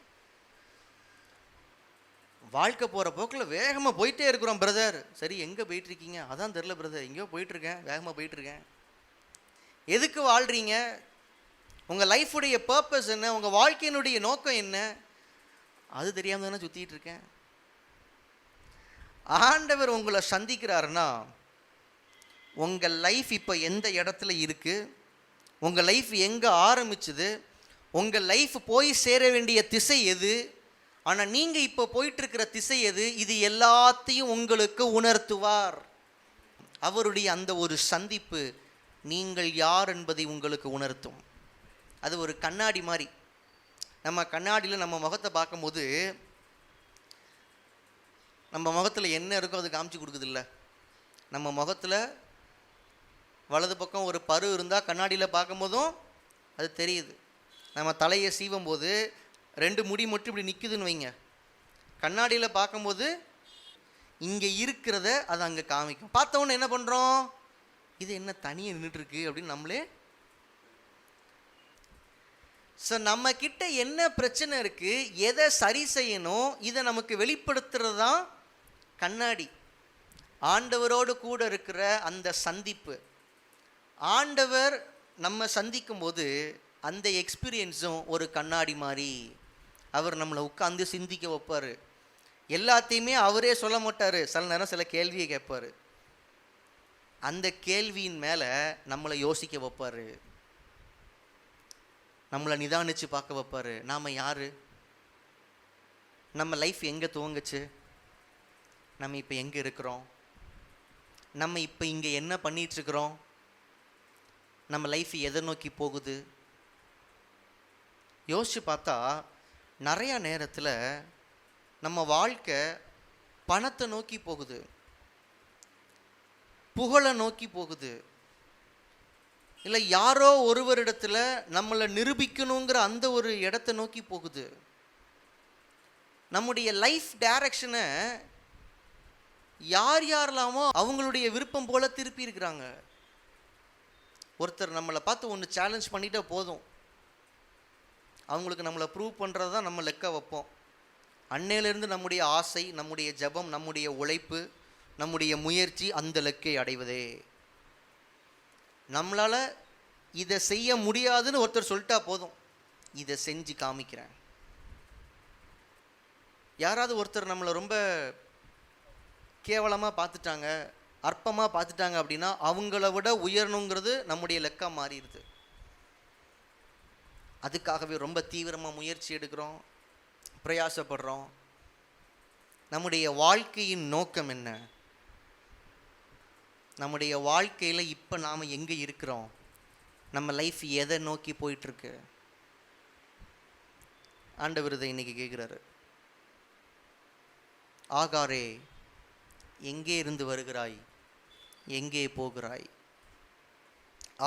வாழ்க்கை போகிற போக்கில் வேகமாக போயிட்டே இருக்கிறோம் பிரதர். சரி, எங்கே போயிட்டுருக்கீங்க? அதான் தெரில பிரதர், எங்கேயோ போயிட்டுருக்கேன், வேகமாக போயிட்டுருக்கேன். எதுக்கு வாழ்கிறீங்க? உங்கள் லைஃபுடைய பர்பஸ் என்ன, உங்கள் வாழ்க்கையினுடைய நோக்கம் என்ன, அது தெரியாமல் தானே சுற்றிட்டு இருக்கேன். ஆண்டவர் உங்களை சந்திக்கிறாருன்னா, உங்கள் லைஃப் இப்போ எந்த இடத்துல இருக்குது, உங்கள் லைஃப் எங்கே ஆரம்பிச்சுது, உங்கள் லைஃப் போய் சேர வேண்டிய திசை எது, ஆனால் நீங்கள் இப்போ போயிட்டுருக்கிற திசை எது, இது எல்லாத்தையும் உங்களுக்கு உணர்த்துவார். அவருடைய அந்த ஒரு சந்திப்பு நீங்கள் யார் என்பதை உங்களுக்கு உணர்த்தும். அது ஒரு கண்ணாடி மாதிரி. நம்ம கண்ணாடியில் நம்ம முகத்தை பார்க்கும்போது நம்ம முகத்தில் என்ன இருக்கோ அது காமிச்சு கொடுக்குதில்ல. நம்ம முகத்தில் வலது பக்கம் ஒரு பரு இருந்தால் கண்ணாடியில் பார்க்கும்போதும் அது தெரியுது. நம்ம தலையை சீவும் போது 2 முடி மட்டும் இப்படி நிற்குதுன்னு வைங்க, கண்ணாடியில் பார்க்கும்போது இங்கே இருக்கிறத அது அங்கே காமிக்கும். பார்த்தவொன்னே என்ன பண்ணுறோம், இது என்ன தனியாக நின்றுட்டுருக்கு அப்படின்னு நம்மளே. ஸோ நம்மக்கிட்ட என்ன பிரச்சனை இருக்குது, எதை சரி செய்யணும், இதை நமக்கு வெளிப்படுத்துறது தான் கண்ணாடி. ஆண்டவரோடு கூட இருக்கிற அந்த சந்திப்பு, ஆண்டவர் நம்ம சந்திக்கும்போது அந்த எக்ஸ்பீரியன்ஸும் ஒரு கண்ணாடி மாதிரி. அவர் நம்மளை உட்காந்து சிந்திக்க வைப்பார். எல்லாத்தையுமே அவரே சொல்ல மாட்டார், சில நேரம் சில கேள்வியை கேட்பார். அந்த கேள்வியின் மேலே நம்மளை யோசிக்க வைப்பார், நம்மளை நிதானித்து பார்க்க வைப்பார். நாம் யார், நம்ம லைஃப் எங்கே துவங்குச்சு, நம்ம இப்போ எங்கே இருக்கிறோம், நம்ம இப்போ இங்கே என்ன பண்ணிகிட்ருக்குறோம், நம்ம லைஃப் எதை நோக்கி போகுது? யோசிச்சு பார்த்தா நிறையா நேரத்தில் நம்ம வாழ்க்கை பணத்தை நோக்கி போகுது, புகழை நோக்கி போகுது, இல்லை யாரோ ஒருவரிடத்துல நம்மளை நிரூபிக்கணுங்கிற அந்த ஒரு இடத்தை நோக்கி போகுது. நம்முடைய லைஃப் டைரக்ஷனை யார் யாரெல்லாமோ அவங்களுடைய விருப்பம் போல திருப்பி இருக்கிறாங்க. ஒருத்தர் நம்மளை பார்த்து ஒன்று சேலஞ்ச் பண்ணிட்டா போதும், அவங்களுக்கு நம்மளை ப்ரூவ் பண்ணுறது தான் நம்ம லெக்க வைப்போம். அன்னையிலேருந்து நம்முடைய ஆசை, நம்முடைய ஜெபம், நம்முடைய உழைப்பு, நம்முடைய முயற்சி அந்த லெக்கை அடைவதே. நம்மளால் இதை செய்ய முடியாதுன்னு ஒருத்தர் சொல்லிட்டா போதும், இதை செஞ்சு காமிக்கிறேன். யாராவது ஒருத்தர் நம்மளை ரொம்ப கேவலமாக பார்த்துட்டாங்க, அற்பமாக பார்த்துட்டாங்க அப்படின்னா அவங்கள விட உயரணுங்கிறது நம்முடைய லெக்கா மாறிடுது. அதுக்காகவே ரொம்ப தீவிரமாக முயற்சி எடுக்கிறோம், பிரயாசப்படுறோம். நம்முடைய வாழ்க்கையின் நோக்கம் என்ன? நம்முடைய வாழ்க்கையில் இப்போ நாம் எங்கே இருக்கிறோம்? நம்ம லைஃப் எதை நோக்கி போயிட்டுருக்கு? ஆண்டவர் இதை இன்னைக்கு கேட்குறாரு. ஆகாரே, எங்கே இருந்து வருகிறாய், எங்கே போகிறாய்?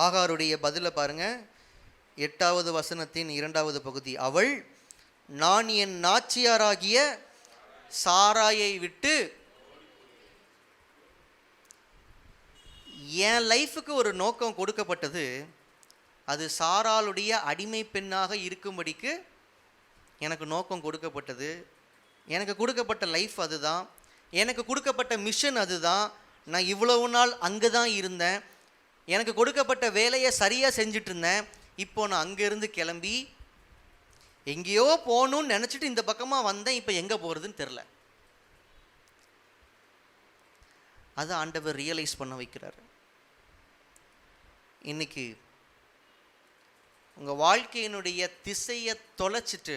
ஆகாருடைய பதிலை பாருங்க, 8வது வசனத்தின் 2வது பகுதி. அவள், நான் என் நாச்சியாராகிய சாராயை விட்டு, என் லைஃபுக்கு ஒரு நோக்கம் கொடுக்கப்பட்டது, அது சாராளுடைய அடிமை பெண்ணாக இருக்கும்படிக்கு எனக்கு நோக்கம் கொடுக்கப்பட்டது. எனக்கு கொடுக்கப்பட்ட லைஃப் அதுதான், எனக்கு கொடுக்கப்பட்ட மிஷன் அதுதான். நான் இவ்வளவு நாள் அங்கே தான் இருந்தேன், எனக்கு கொடுக்கப்பட்ட வேலையை சரியாக செஞ்சுட்டு இருந்தேன். இப்போ நான் அங்கேருந்து கிளம்பி எங்கேயோ போகணுன்னு நினச்சிட்டு இந்த பக்கமாக வந்தேன், இப்போ எங்கே போகிறதுன்னு தெரில. அதை ஆண்டவர் ரியலைஸ் பண்ண வைக்கிறார். இன்னைக்கு உங்கள் வாழ்க்கையினுடைய திசையை தொலைச்சிட்டு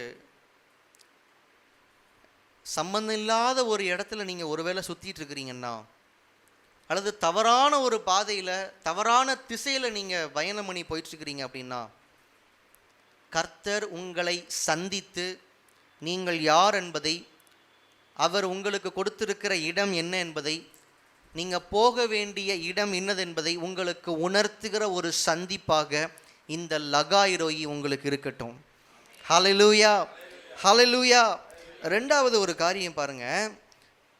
சம்பந்தம் இல்லாத ஒரு இடத்துல நீங்கள் ஒருவேளை சுற்றிட்டு இருக்கிறீங்கன்னா, அல்லது தவறான ஒரு பாதையில் தவறான திசையில் நீங்கள் பயணம் பண்ணி போயிட்டுருக்கிறீங்க அப்படின்னா, கர்த்தர் உங்களை சந்தித்து நீங்கள் யார் என்பதை, அவர் உங்களுக்கு கொடுத்திருக்கிற இடம் என்ன என்பதை, நீங்கள் போக வேண்டிய இடம் என்னது என்பதை உங்களுக்கு உணர்த்துகிற ஒரு சந்திப்பாக இந்த லகாயிரோயி உங்களுக்கு இருக்கட்டும். ஹல்லேலூயா, ஹல்லேலூயா. 2வது ஒரு காரியம் பாருங்க,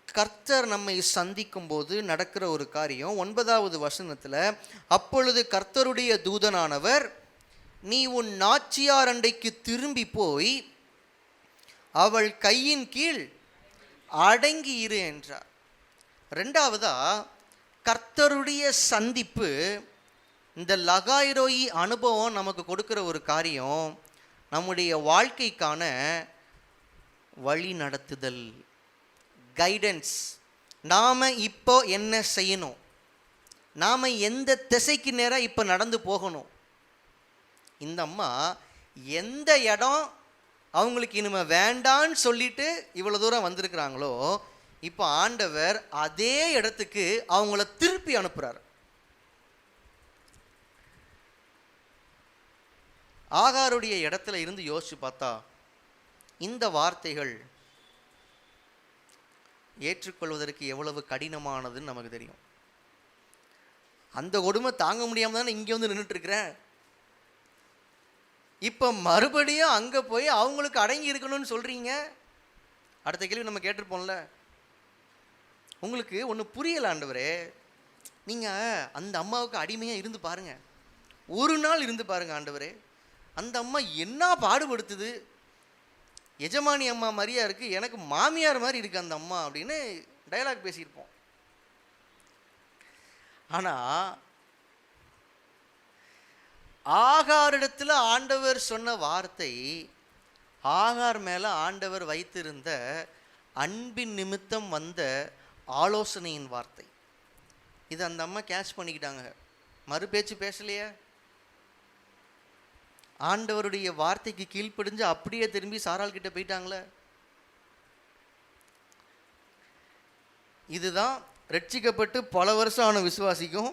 கர்த்தர் நம்மை சந்திக்கும் போது நடக்கிற ஒரு காரியம் 9வது வசனத்தில், அப்பொழுது கர்த்தருடைய தூதனானவர், நீ உன் நாச்சியார் அண்டைக்கு திரும்பி போய் அவள் கையின் கீழ் அடங்கி இரு என்றார். 2வதா, கர்த்தருடைய சந்திப்பு, இந்த லகாயிரோயி அனுபவம் நமக்கு கொடுக்குற ஒரு காரியம், நம்முடைய வாழ்க்கைக்கான வழி நடத்துதல், கைடன்ஸ். நாம் இப்போ என்ன செய்யணும், நாம் எந்த திசைக்கு நேராக இப்போ நடந்து போகணும். இந்த அம்மா எந்த இடம் அவங்களுக்கு இனிமேல் வேண்டான்னு சொல்லிட்டு இவ்வளோ தூரம் வந்திருக்கிறாங்களோ, இப்போ ஆண்டவர் அதே இடத்துக்கு அவங்கள திருப்பி அனுப்புகிறார். ஆகாருடைய இடத்துல இருந்து யோசிச்சு பார்த்தா இந்த வார்த்தைகள் ஏற்றுக்கொள்வதற்கு எவ்வளவு கடினமானதுன்னு நமக்கு தெரியும். அந்த கொடுமை தாங்க முடியாமல் தானே இங்கே வந்து நின்றுட்டு இருக்கிறேன், இப்போ மறுபடியும் அங்கே போய் அவங்களுக்கு அடங்கி இருக்கணும்னு சொல்கிறீங்க. அடுத்த கேள்வி நம்ம கேட்டிருப்போம்ல, உங்களுக்கு ஒன்று புரியல ஆண்டவரே, நீங்கள் அந்த அம்மாவுக்கு அடிமையாக இருந்து பாருங்கள், ஒரு நாள் இருந்து பாருங்கள் ஆண்டவரே, அந்த அம்மா என்ன பாடுபடுத்துது, எஜமானி அம்மா மாதிரியா இருக்குது, எனக்கு மாமியார் மாதிரி இருக்குது அந்த அம்மா அப்படின்னு டயலாக் பேசியிருப்போம். ஆனால் ஆகாரிடத்தில் ஆண்டவர் சொன்ன வார்த்தை, ஆகார் மேலே ஆண்டவர் வைத்திருந்த அன்பின் நிமித்தம் வந்த ஆலோசனையின் வார்த்தை. இது அந்த அம்மா கேட்ச் பண்ணிக்கிட்டாங்க, மறு பேச்சு பேசலையே. ஆண்டவருடைய வார்த்தைக்கு கீழ்ப்படிஞ்சு அப்படியே திரும்பி சாராள் கிட்ட போயிட்டாங்களே. இதுதான் ரட்சிக்கப்பட்டு பல வருஷம் ஆன விசுவாசிக்கும்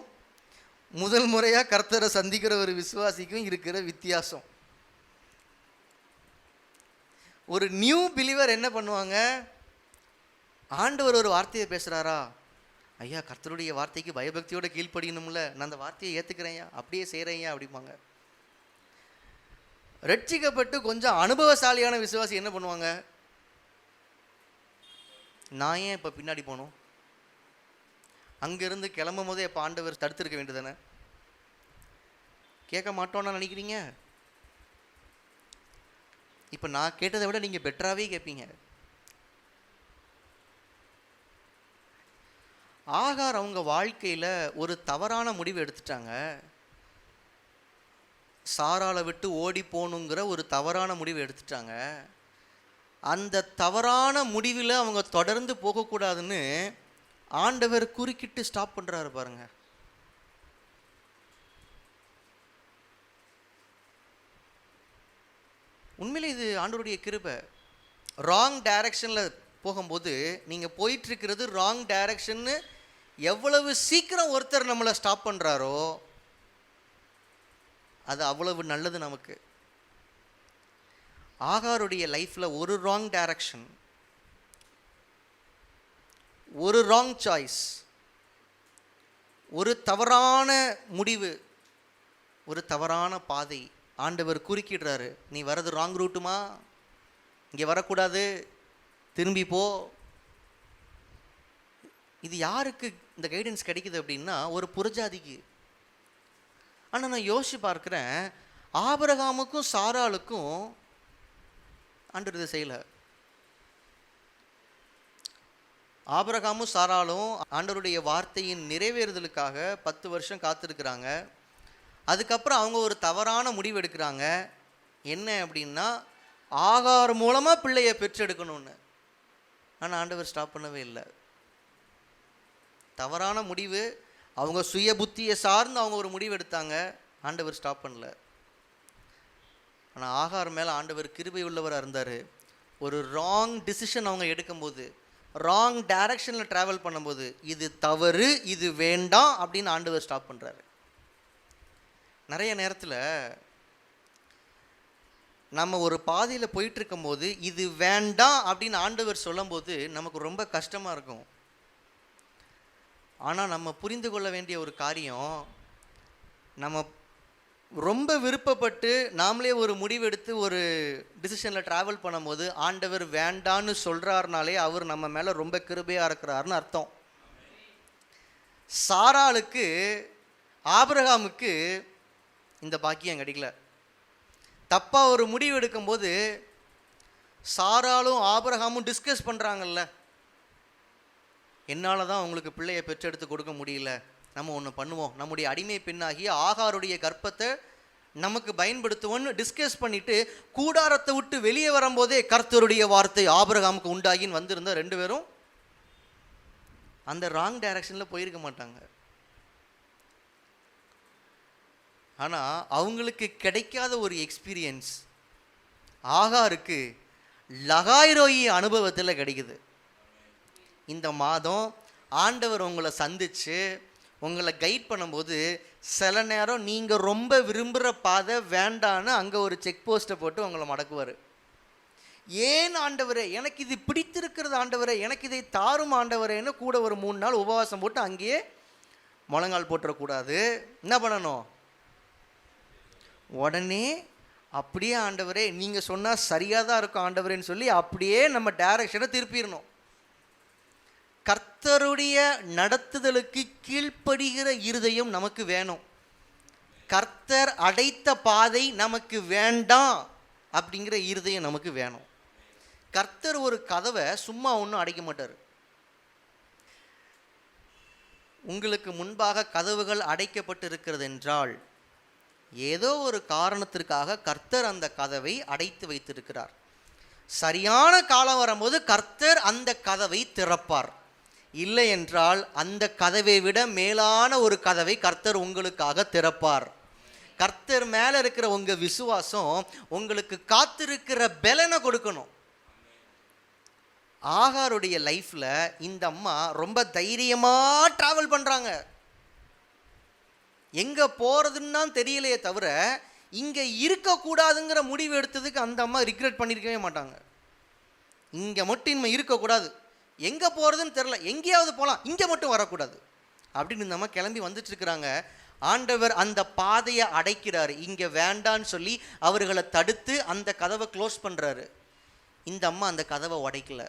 முதல் முறையாக கர்த்தரை சந்திக்கிற ஒரு விசுவாசிக்கும் இருக்கிற வித்தியாசம். ஒரு நியூ பிலீவர் என்ன பண்ணுவாங்க, ஆண்டவர் ஒரு வார்த்தையை பேசுகிறாரா, ஐயா கர்த்தருடைய வார்த்தைக்கு பயபக்தியோட கீழ்ப்படியணும்ல, நான் அந்த வார்த்தையை ஏற்றுக்கிறேன்யா, அப்படியே செய்கிறேன்யா அப்படிம்பாங்க. ரட்சிக்கப்பட்டு கொஞ்சம் அனுபவசாலியான விசுவாசி என்ன பண்ணுவாங்க, நான் ஏன் இப்போ பின்னாடி போகணும், அங்கேருந்து கிளம்பும் போதே இப்போ ஆண்டவர் தடுத்திருக்க வேண்டியதானே, கேட்க மாட்டோன்னு நினைக்கிறீங்க. இப்போ நான் கேட்டதை விட நீங்கள் பெட்டராகவே கேட்பீங்க. ஆகார் அவங்க வாழ்க்கையில் ஒரு தவறான முடிவு எடுத்துட்டாங்க. சாராளை விட்டு ஓடி போகணுங்கிற ஒரு தவறான முடிவு எடுத்துட்டாங்க. அந்த தவறான முடிவில் அவங்க தொடர்ந்து போகக்கூடாதுன்னு ஆண்டவர் குறுக்கிட்டு ஸ்டாப் பண்ணுறாரு பாருங்க. உண்மையிலே இது ஆண்டவருடைய கிருபை. ராங் டைரக்ஷனில் போகும்போது நீங்கள் போயிட்டுருக்கிறது ராங் டைரக்ஷன்னு எவ்வளவு சீக்கிரம் ஒருத்தர் நம்மளை ஸ்டாப் பண்ணுறாரோ அது அவ்வளவு நல்லது நமக்கு. ஆகாருடைய லைஃப்பில் ஒரு ராங் டைரக்ஷன், ஒரு ராங் சாய்ஸ், ஒரு தவறான முடிவு, ஒரு தவறான பாதை ஆண்டவர் குறுக்கிடுறாரு. நீ வர்றது ராங் ரூட்டுமா, இங்கே வரக்கூடாது, திரும்பி போ. இது யாருக்கு இந்த கைடன்ஸ் கிடைக்குது அப்படின்னா ஒரு புறஜாதிக்கு. ஆனால் நான் யோசிச்சு பார்க்குறேன், ஆபிரகாமுக்கும் சாராளுக்கும் ஆண்டவர் இதை செய்யலை. ஆபிரகாமும் சாராளும் ஆண்டவருடைய வார்த்தையின் நிறைவேறுதலுக்காக 10 வருஷம் காத்திருக்கிறாங்க. அதுக்கப்புறம் அவங்க ஒரு தவறான முடிவு எடுக்கிறாங்க. என்ன அப்படின்னா ஆகார் மூலமாக பிள்ளையை பெற்றெடுக்கணும்னு. ஆனால் ஆண்டவர் ஸ்டாப் பண்ணவே இல்லை. தவறான முடிவு, அவங்க சுய புத்தியை சார்ந்து அவங்க ஒரு முடிவு எடுத்தாங்க, ஆண்டவர் ஸ்டாப் பண்ணல. ஆனால் ஆகார் மேலே ஆண்டவர் கிருபை உள்ளவராக இருந்தார். ஒரு ராங் டிசிஷன் அவங்க எடுக்கும்போது, ராங் டைரக்ஷனில் ட்ராவல் பண்ணும்போது, இது தவறு, இது வேண்டாம் அப்படின்னு ஆண்டவர் ஸ்டாப் பண்ணுறாரு. நிறைய நேரத்தில் நம்ம ஒரு பாதையில் போயிட்டுருக்கும்போது இது வேண்டாம் அப்படின்னு ஆண்டவர் சொல்லும்போது நமக்கு ரொம்ப கஷ்டமாக இருக்கும். ஆனால் நம்ம புரிந்து கொள்ள வேண்டிய ஒரு காரியம், நம்ம ரொம்ப விருப்பப்பட்டு நாமளே ஒரு முடிவெடுத்து ஒரு டிசிஷனில் ட்ராவல் பண்ணும்போது ஆண்டவர் வேண்டான்னு சொல்கிறாருனாலே அவர் நம்ம மேலே ரொம்ப கிருபையாக இருக்கிறாருன்னு அர்த்தம். சாராளுக்கு ஆபிரகாமுக்கு இந்த பாக்கியம் கிடைக்கல. தப்பாக ஒரு முடிவு எடுக்கும்போது சாராலும் ஆபிரகாமும் டிஸ்கஸ் பண்ணுறாங்கல்ல, என்னால் தான் உங்களுக்கு பிள்ளையை பெற்றெடுத்து கொடுக்க முடியல, நம்ம ஒன்று பண்ணுவோம், நம்முடைய அடிமை பெண்ணாகிய ஆகாருடைய கர்ப்பத்தை நமக்கு பயன்படுத்துவோன்னு டிஸ்கஸ் பண்ணிவிட்டு கூடாரத்தை விட்டு வெளியே வரும்போதே கர்த்தருடைய வார்த்தை ஆபிரகாமுக்கு உண்டாகின்னு வந்திருந்தால் 2 பேரும் அந்த ராங் டைரக்ஷனில் போயிருக்க மாட்டாங்க. ஆனால் அவங்களுக்கு கிடைக்காத ஒரு எக்ஸ்பீரியன்ஸ் ஆகாருக்கு லகாய்ரோயி அனுபவத்தில் கிடைக்குது. இந்த மாதம் ஆண்டவர் உங்களை சந்தித்து உங்களை கைட் பண்ணும்போது சில நேரம் நீங்கள் ரொம்ப விரும்புகிற பாதை வேண்டான்னு அங்கே ஒரு செக் போஸ்ட்டை போட்டு உங்களை மடக்குவார். ஏன் ஆண்டவரே, எனக்கு இது பிடித்திருக்கிறது ஆண்டவரே, எனக்கு இதை தாரும் ஆண்டவரேன்னு கூட ஒரு 3 நாள் உபவாசம் போட்டு அங்கேயே முழங்கால் போட்டுறக்கூடாது. என்ன பண்ணணும், உடனே அப்படியே ஆண்டவரே நீங்கள் சொன்னால் சரியாக தான் இருக்கும் ஆண்டவரேன்னு சொல்லி அப்படியே நம்ம டைரக்ஷனை திருப்பிடணும். கர்த்தருடைய நடத்துதலுக்கு கீழ்ப்படுகிற இருதயம் நமக்கு வேணும். கர்த்தர் அடைத்த பாதை நமக்கு வேண்டாம் அப்படிங்கிற இருதயம் நமக்கு வேணும். கர்த்தர் ஒரு கதவை சும்மா ஒன்றும் அடைக்க மாட்டார். உங்களுக்கு முன்பாக கதவுகள் அடைக்கப்பட்டு இருக்கிறது என்றால் ஏதோ ஒரு காரணத்திற்காக கர்த்தர் அந்த கதவை அடைத்து வைத்திருக்கிறார். சரியான காலம் வரும்போது கர்த்தர் அந்த கதவை திறப்பார். இல்லை என்றால் அந்த கதவை விட மேலான ஒரு கதவை கர்த்தர் உங்களுக்காக திறப்பார். கர்த்தர் மேலே இருக்கிற உங்கள் விசுவாசம் உங்களுக்கு காத்திருக்கிற பலனை கொடுக்கணும். ஆகாருடைய லைஃப்பில் இந்த அம்மா ரொம்ப தைரியமாக ட்ராவல் பண்ணுறாங்க. எங்கே போகிறதுன்னு தான் தெரியலையே தவிர இங்கே இருக்கக்கூடாதுங்கிற முடிவு எடுத்ததுக்கு அந்த அம்மா ரிக்ரெட் பண்ணியிருக்கவே மாட்டாங்க. இங்கே மட்டும் இனிமேல் இருக்கக்கூடாது, எங்கே போகிறதுன்னு தெரில, எங்கேயாவது போகலாம், இங்கே மட்டும் வரக்கூடாது அப்படின்னு இந்த அம்மா கிளம்பி வந்துட்டுருக்குறாங்க. ஆண்டவர் அந்த பாதையை அடைக்கிறாரு, இங்கே வேண்டான்னு சொல்லி அவர்களை தடுத்து அந்த கதவை க்ளோஸ் பண்ணுறாரு. இந்த அம்மா அந்த கதவை உடைக்கல.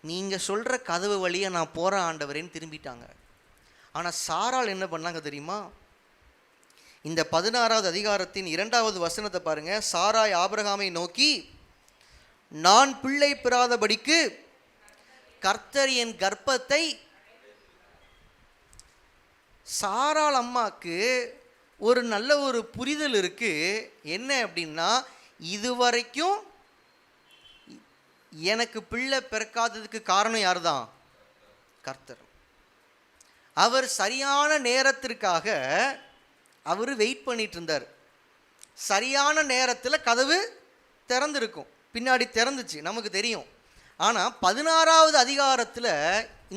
நீங்கள் சொல்கிற கதவு வழியை நான் போகிறேன் ஆண்டவரேன்னு திரும்பிட்டாங்க. ஆனால் சாராள் என்ன பண்ணாங்க தெரியுமா? இந்த 16வது அதிகாரத்தின் 2வது வசனத்தை பாருங்க. சாராய் ஆபிரகாமை நோக்கி, நான் பிள்ளை பெறாதபடிக்கு கர்த்தர் என் கர்ப்பத்தை. சாராள் அம்மாக்கு ஒரு நல்ல ஒரு புரிதல் இருக்கு. என்ன அப்படின்னா, இதுவரைக்கும் எனக்கு பிள்ளை பிறக்காததுக்கு காரணம் யார் தான்? கர்த்தர். அவர் சரியான நேரத்திற்காக அவர் வெயிட் பண்ணிட்டு இருந்தார். சரியான நேரத்தில் கதவு திறந்திருக்கும், பின்னாடி திறந்துச்சு, நமக்கு தெரியும். ஆனால் 16வது அதிகாரத்தில்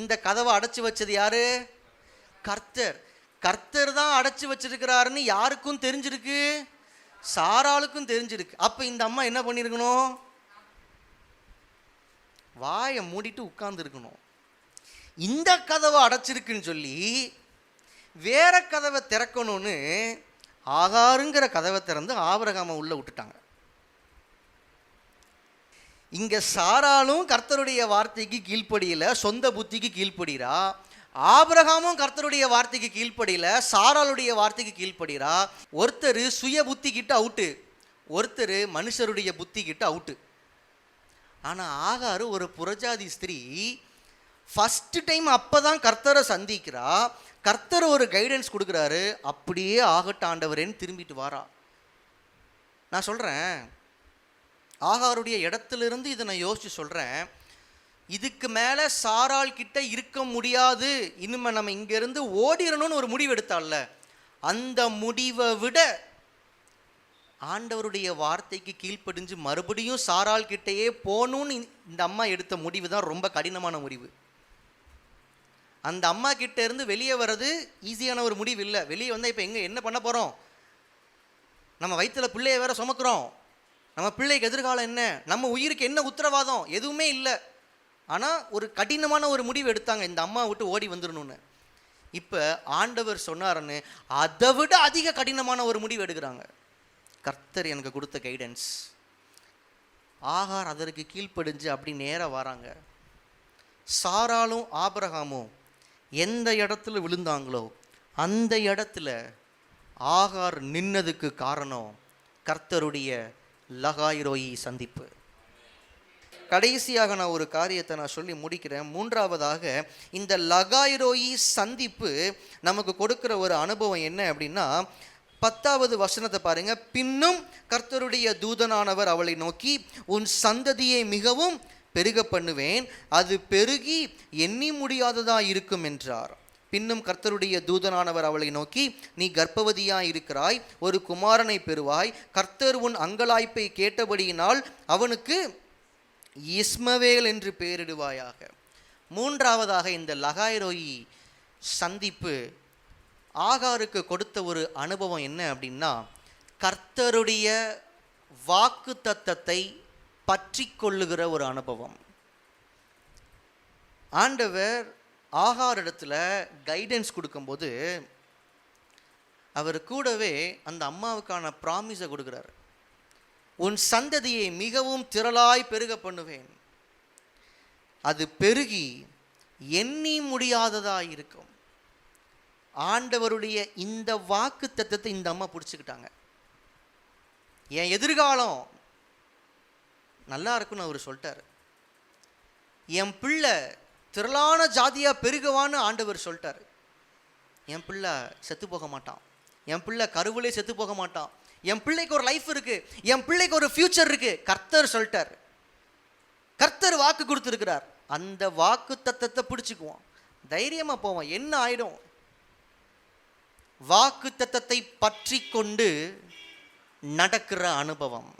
இந்த கதவை அடைச்சி வச்சது யாரு? கர்த்தர். கர்த்தர் தான் அடைச்சி வச்சிருக்கிறாருன்னு யாருக்கும் தெரிஞ்சிருக்கு? சாராளுக்கும் தெரிஞ்சிருக்கு. அப்போ இந்த அம்மா என்ன பண்ணியிருக்கணும்? வாயை மூடிட்டு உட்கார்ந்துருக்கணும். இந்த கதவை அடைச்சிருக்குன்னு சொல்லி வேற கதவை திறக்கணும்னு ஆகாருங்கிற கதவை திறந்து ஆபிரகாமை உள்ள விட்டுட்டாங்க. இங்க சாராளும் கர்த்தருடைய வார்த்தைக்கு கீழ்ப்படியில, சொந்த புத்திக்கு கீழ்ப்படுகிறா. ஆபிரகாமும் கர்த்தருடைய வார்த்தைக்கு கீழ்ப்படியில, சாராளுடைய வார்த்தைக்கு கீழ்ப்படுகிறா. ஒருத்தர் சுய புத்தி கிட்ட அவுட்டு, ஒருத்தர் மனுஷருடைய புத்தி கிட்ட அவுட்டு. ஆனால் ஆகாரு ஒரு புறஜாதி ஸ்திரீ, ஃபஸ்ட்டு டைம் அப்போ தான் கர்த்தரை சந்திக்கிறா. கர்த்தர் ஒரு கைடன்ஸ் கொடுக்குறாரு, அப்படியே ஆகட்ட ஆண்டவரேன்னு திரும்பிட்டு வாரா. நான் சொல்கிறேன், ஆகாருடைய இடத்துலேருந்து இதை நான் யோசித்து சொல்கிறேன். இதுக்கு மேலே சாராள் கிட்ட இருக்க முடியாது, இனிமேல் நம்ம இங்கேருந்து ஓடிடணும்னு ஒரு முடிவு எடுத்தால, அந்த முடிவை விட ஆண்டவருடைய வார்த்தைக்கு கீழ்ப்படிஞ்சு மறுபடியும் சாராள் கிட்டையே போகணும்னு இந்த அம்மா எடுத்த முடிவு தான் ரொம்ப கடினமான முடிவு. அந்த அம்மா கிட்ட இருந்து வெளியே வர்றது ஈஸியான ஒரு முடிவு இல்லை. வெளியே வந்தால் இப்போ என்ன பண்ண போகிறோம்? நம்ம வயிற்றுல பிள்ளைய வேற சுமக்கிறோம். நம்ம பிள்ளைக்கு எதிர்காலம் என்ன? நம்ம உயிருக்கு என்ன உத்தரவாதம்? எதுவுமே இல்லை. ஆனால் ஒரு கடினமான ஒரு முடிவு எடுத்தாங்க, இந்த அம்மா விட்டு ஓடி வந்துடணும்னு. இப்போ ஆண்டவர் சொன்னாருன்னு அதை விட அதிக கடினமான ஒரு முடிவு எடுக்கிறாங்க. கர்த்தர் எனக்கு கொடுத்த கைடன்ஸ். ஆகார் அதற்கு கீழ்ப்படிஞ்சு அப்படி நேராக வராங்க. சாராளும் ஆபிரகாமும் எந்த இடத்துல விழுந்தாங்களோ அந்த இடத்துல ஆகார் நின்னதுக்கு காரணம் கர்த்தருடைய லகாய்ரோயி சந்திப்பு. கடைசியாக நான் ஒரு காரியத்தை நான் சொல்லி முடிக்கிறேன். 3வதாக இந்த லகாய்ரோயி சந்திப்பு நமக்கு கொடுக்குற ஒரு அனுபவம் என்ன அப்படின்னா, 10வது வசனத்தை பாருங்க. பின்னும் கர்த்தருடைய தூதனானவர் அவளை நோக்கி, உன் சந்ததியை மிகவும் பெருக பண்ணுவேன், அது பெருகி எண்ணி முடியாததா இருக்கும் என்றார். பின்னும் கர்த்தருடைய தூதனானவர் அவளை நோக்கி, நீ கர்ப்பவதியாய் இருக்கிறாய், ஒரு குமாரனை பெறுவாய், கர்த்தர் உன் அங்கலாய்ப்பை கேட்டபடியினால் அவனுக்கு இஸ்மவேல் என்று பெயரிடுவாயாக. 3வதாக இந்த லகாய்ரோயி சந்திப்பு ஆகாருக்கு கொடுத்த ஒரு அனுபவம் என்ன அப்படின்னா, கர்த்தருடைய வாக்கு தத்தத்தை பற்றி கொள்ளுகிற ஒரு அனுபவம். ஆண்டவர் ஆகார் இடத்துல கைடன்ஸ் கொடுக்கும்போது அவர் கூடவே அந்த அம்மாவுக்கான ப்ராமிஸை கொடுக்குறார். உன் சந்ததியை மிகவும் திரளாய் பெருக பண்ணுவேன், அது பெருகி எண்ணி முடியாததா இருக்கும். ஆண்டவருடைய இந்த வாக்கு தத்தத்தை இந்த அம்மா பிடிச்சிக்கிட்டாங்க. என் எதிர்காலம் நல்லா இருக்குன்னு அவர் சொல்லிட்டார். என் பிள்ளை திரளான ஜாதியாக பெருகுவான்னு ஆண்டவர் சொல்லிட்டார். என் பிள்ளை செத்து போக மாட்டான், என் பிள்ளை கருவிலே செத்து போக மாட்டான், என் பிள்ளைக்கு ஒரு லைஃப் இருக்கு, என் பிள்ளைக்கு ஒரு ஃபியூச்சர் இருக்கு. கர்த்தர் சொல்லிட்டார், கர்த்தர் வாக்கு கொடுத்துருக்கிறார். அந்த வாக்கு தத்தத்தை பிடிச்சிக்குவோம், தைரியமாக போவோம். என்ன ஆயிடும்? வாக்கு தத்தத்தை பற்றி கொண்டு நடக்கிற அனுபவம்.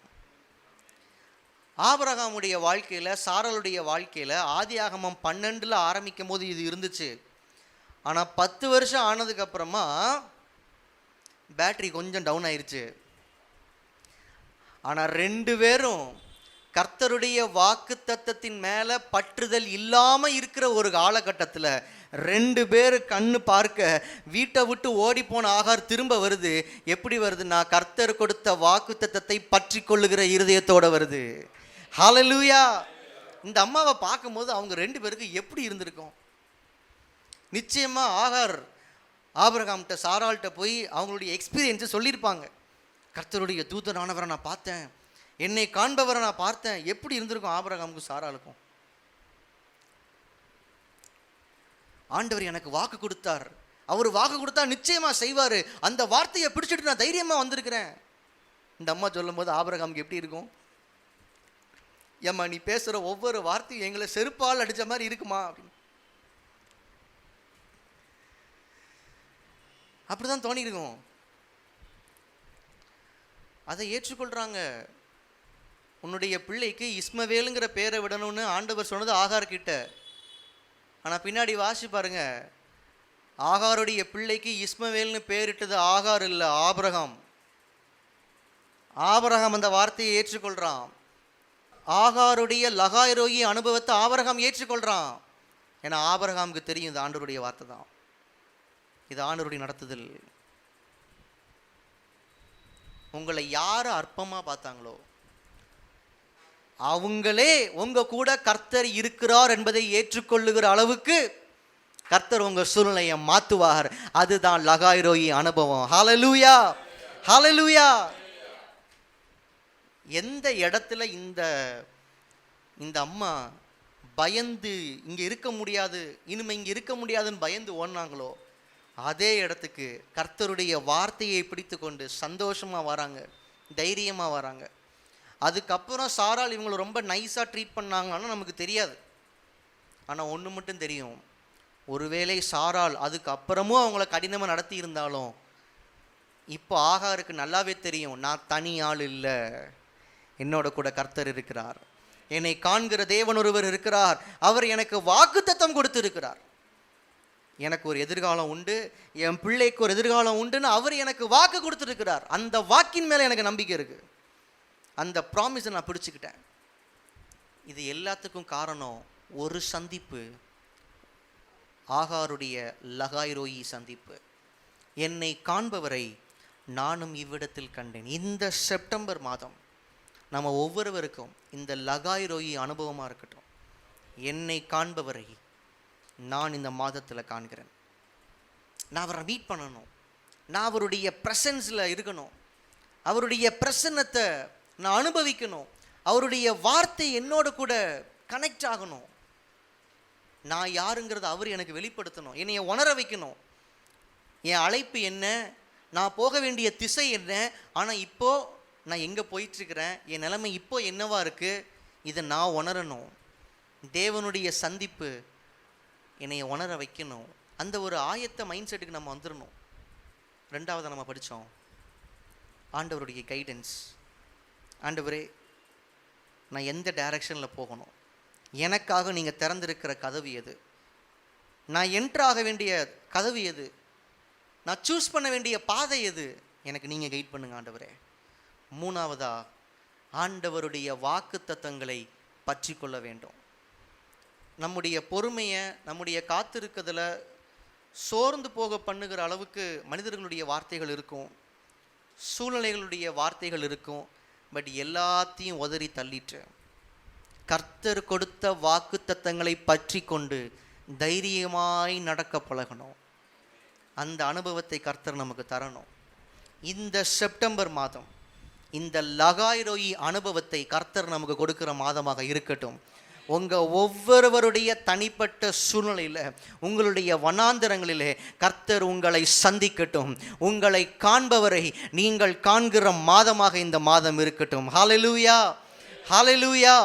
ஆபிரகாமுடைய வாழ்க்கையில், சாராளுடைய வாழ்க்கையில் ஆதியாகமம் 12 ஆரம்பிக்கும் போது இது இருந்துச்சு. ஆனால் 10 வருஷம் ஆனதுக்கப்புறமா பேட்ரி கொஞ்சம் டவுன் ஆயிடுச்சு. ஆனால் 2 பேரும் கர்த்தருடைய வாக்கு தத்தத்தின் மேலே பற்றுதல் இல்லாமல் இருக்கிற ஒரு காலகட்டத்தில் 2 பேர் கண்ணு பார்க்க வீட்டை விட்டு ஓடி போன ஆகார் திரும்ப வருது. எப்படி வருதுன்னா, கர்த்தர் கொடுத்த வாக்கு தத்தத்தை பற்றி கொள்ளுகிற இருதயத்தோடு வருது. ஹல்லேலூயா. இந்த அம்மாவை பார்க்கும்போது அவங்க 2 பேருக்கு எப்படி இருந்திருக்கும்? நிச்சயமாக ஆகார் ஆபிரகாம்கிட்ட சாராள்கிட்ட போய் அவங்களுடைய எக்ஸ்பீரியன்ஸை சொல்லியிருப்பாங்க. கர்த்தருடைய தூதனானவரை நான் பார்த்தேன், என்னை காண்பவரை நான் பார்த்தேன். எப்படி இருந்திருக்கும் ஆபிரகாமுக்கும் சாராளுக்கும்? ஆண்டவர் எனக்கு வாக்கு கொடுத்தார், அவர் வாக்கு கொடுத்தா நிச்சயமாக செய்வார், அந்த வார்த்தையை பிடிச்சிட்டு நான் தைரியமாக வந்திருக்கிறேன். இந்த அம்மா சொல்லும் போது ஆபிரகாமுக்கு எப்படி இருக்கும்? ஏம்மா நீ பேசுகிற ஒவ்வொரு வார்த்தையும் எங்களை செருப்பால் அடித்த மாதிரி இருக்குமா அப்படின்னு அப்படிதான் தோணிருக்கும். அதை ஏற்றுக்கொள்கிறாங்க. உன்னுடைய பிள்ளைக்கு இஸ்மவேலுங்கிற பேரை விடணும்னு ஆண்டவர் சொன்னது ஆகார் கிட்ட. ஆனால் பின்னாடி வாசி பாருங்க, ஆகாருடைய பிள்ளைக்கு இஸ்மவேல்னு பேரிட்டது ஆகார் இல்லை, ஆபிரகாம். ஆபிரகாம் அந்த வார்த்தையை ஏற்றுக்கொள்கிறான். ஆகாருடைய லகாய்ரோயி அனுபவத்தை ஆபிரகாம் ஏற்றுக்கொள்கிறான். ஏன்னா ஆபிரகாமுக்கு தெரியும் இது ஆண்டவருடைய வார்த்தை தான், இது ஆண்டவருடைய நடத்துதல். உங்களை யார் அற்பமாக பார்த்தாங்களோ அவங்களே உங்க கூட கர்த்தர் இருக்கிறார் என்பதை ஏற்றுக்கொள்ளுகிற அளவுக்கு கர்த்தர் உங்க சூழ்நிலையை மாற்றுவார். அதுதான் லகாய்ரோயி அனுபவம். ஹல்லேலூயா, ஹல்லேலூயா. எந்த இடத்துல இந்த அம்மா பயந்து இங்கே இருக்க முடியாது, இனிமே இங்கே இருக்க முடியாதுன்னு பயந்து ஓடினாங்களோ அதே இடத்துக்கு கர்த்தருடைய வார்த்தையை பிடித்து கொண்டு சந்தோஷமாக வராங்க, தைரியமாக வராங்க. அதுக்கப்புறம் சாராள் இவங்களை ரொம்ப நைஸாக ட்ரீட் பண்ணாங்கன்னு நமக்கு தெரியாது. ஆனால் ஒன்று மட்டும் தெரியும், ஒருவேளை சாராள் அதுக்கப்புறமும் அவங்கள கடினமாக நடத்தி இருந்தாலும் இப்போ ஆகாருக்கு நல்லாவே தெரியும், நான் தனி ஆள் இல்லை, என்னோட கூட கர்த்தர் இருக்கிறார், என்னை காண்கிற தேவன் ஒருவர் இருக்கிறார், அவர் எனக்கு வாக்குத்தத்தம் கொடுத்திருக்கிறார், எனக்கு ஒரு எதிர்காலம் உண்டு, என் பிள்ளைக்கு ஒரு எதிர்காலம் உண்டுன்னு அவர் எனக்கு வாக்கு கொடுத்துருக்கிறார். அந்த வாக்கின் மேலே எனக்கு நம்பிக்கை இருக்குது, அந்த ப்ராமிஸை நான் பிடிச்சிக்கிட்டேன். இது எல்லாத்துக்கும் காரணம் ஒரு சந்திப்பு, ஆகாருடைய லகாய்ரோயி சந்திப்பு. என்னை காண்பவரை நானும் இவ்விடத்தில் கண்டேன். இந்த செப்டம்பர் மாதம் நம்ம ஒவ்வொருவருக்கும் இந்த லகாய்ரோயி அனுபவமாக இருக்கட்டும். என்னை காண்பவரை நான் இந்த மாதத்தில் காண்கிறேன். நான் அவரை மீட் பண்ணணும், நான் அவருடைய ப்ரெசன்ஸில் இருக்கணும், அவருடைய பிரசன்னத்தை நான் அனுபவிக்கணும், அவருடைய வார்த்தை என்னோட கூட கனெக்ட் ஆகணும், நான் யாருங்கிறத அவர் எனக்கு வெளிப்படுத்தணும், என்னைய உணர வைக்கணும். என் அழைப்பு என்ன, நான் போக வேண்டிய திசை என்ன, ஆனால் இப்போது நான் எங்கே போயிட்டுருக்கிறேன், என் நிலைமை இப்போ என்னவா இருக்குது, இதை நான் உணரணும். தேவனுடைய சந்திப்பு என்னைய உணர வைக்கணும். அந்த ஒரு ஆயத்த மைண்ட் செட்டுக்கு நம்ம வந்துடணும். 2வது நம்ம படித்தோம், ஆண்டவருடைய கைடன்ஸ். ஆண்டவரே நான் எந்த டைரக்ஷனில் போகணும், எனக்காக நீங்கள் திறந்திருக்கிற கதவு எது, நான் என்ட்ராக வேண்டிய கதவு எது, நான் சூஸ் பண்ண வேண்டிய பாதை எது, எனக்கு நீங்கள் கைட் பண்ணுங்க ஆண்டவரே. 3வதா ஆண்டவருடைய வாக்கு தத்தங்களை பற்றி கொள்ள வேண்டும். நம்முடைய பொறுமையை, நம்முடைய காத்திருக்கிறதுல சோர்ந்து போக பண்ணுகிற அளவுக்கு மனிதர்களுடைய வார்த்தைகள் இருக்கும், சூழ்நிலைகளுடைய வார்த்தைகள் இருக்கும். பட் எல்லாத்தையும் உதறி தள்ளிட்டு கர்த்தர் கொடுத்த வாக்கு தத்தங்களை பற்றி கொண்டு தைரியமாய் நடக்க பழகணும். அந்த அனுபவத்தை கர்த்தர் நமக்கு தரணும். இந்த செப்டம்பர் மாதம் இந்த லகாய்ரோயி அனுபவத்தை கர்த்தர் நமக்கு கொடுக்கிற மாதமாக இருக்கட்டும். உங்கள் ஒவ்வொருவருடைய தனிப்பட்ட சூழ்நிலையில், உங்களுடைய வனாந்தரங்களிலே கர்த்தர் உங்களை சந்திக்கட்டும். உங்களை காண்பவரை நீங்கள் காண்கிற மாதமாக இந்த மாதம் இருக்கட்டும். ஹல்லேலூயா, ஹல்லேலூயா.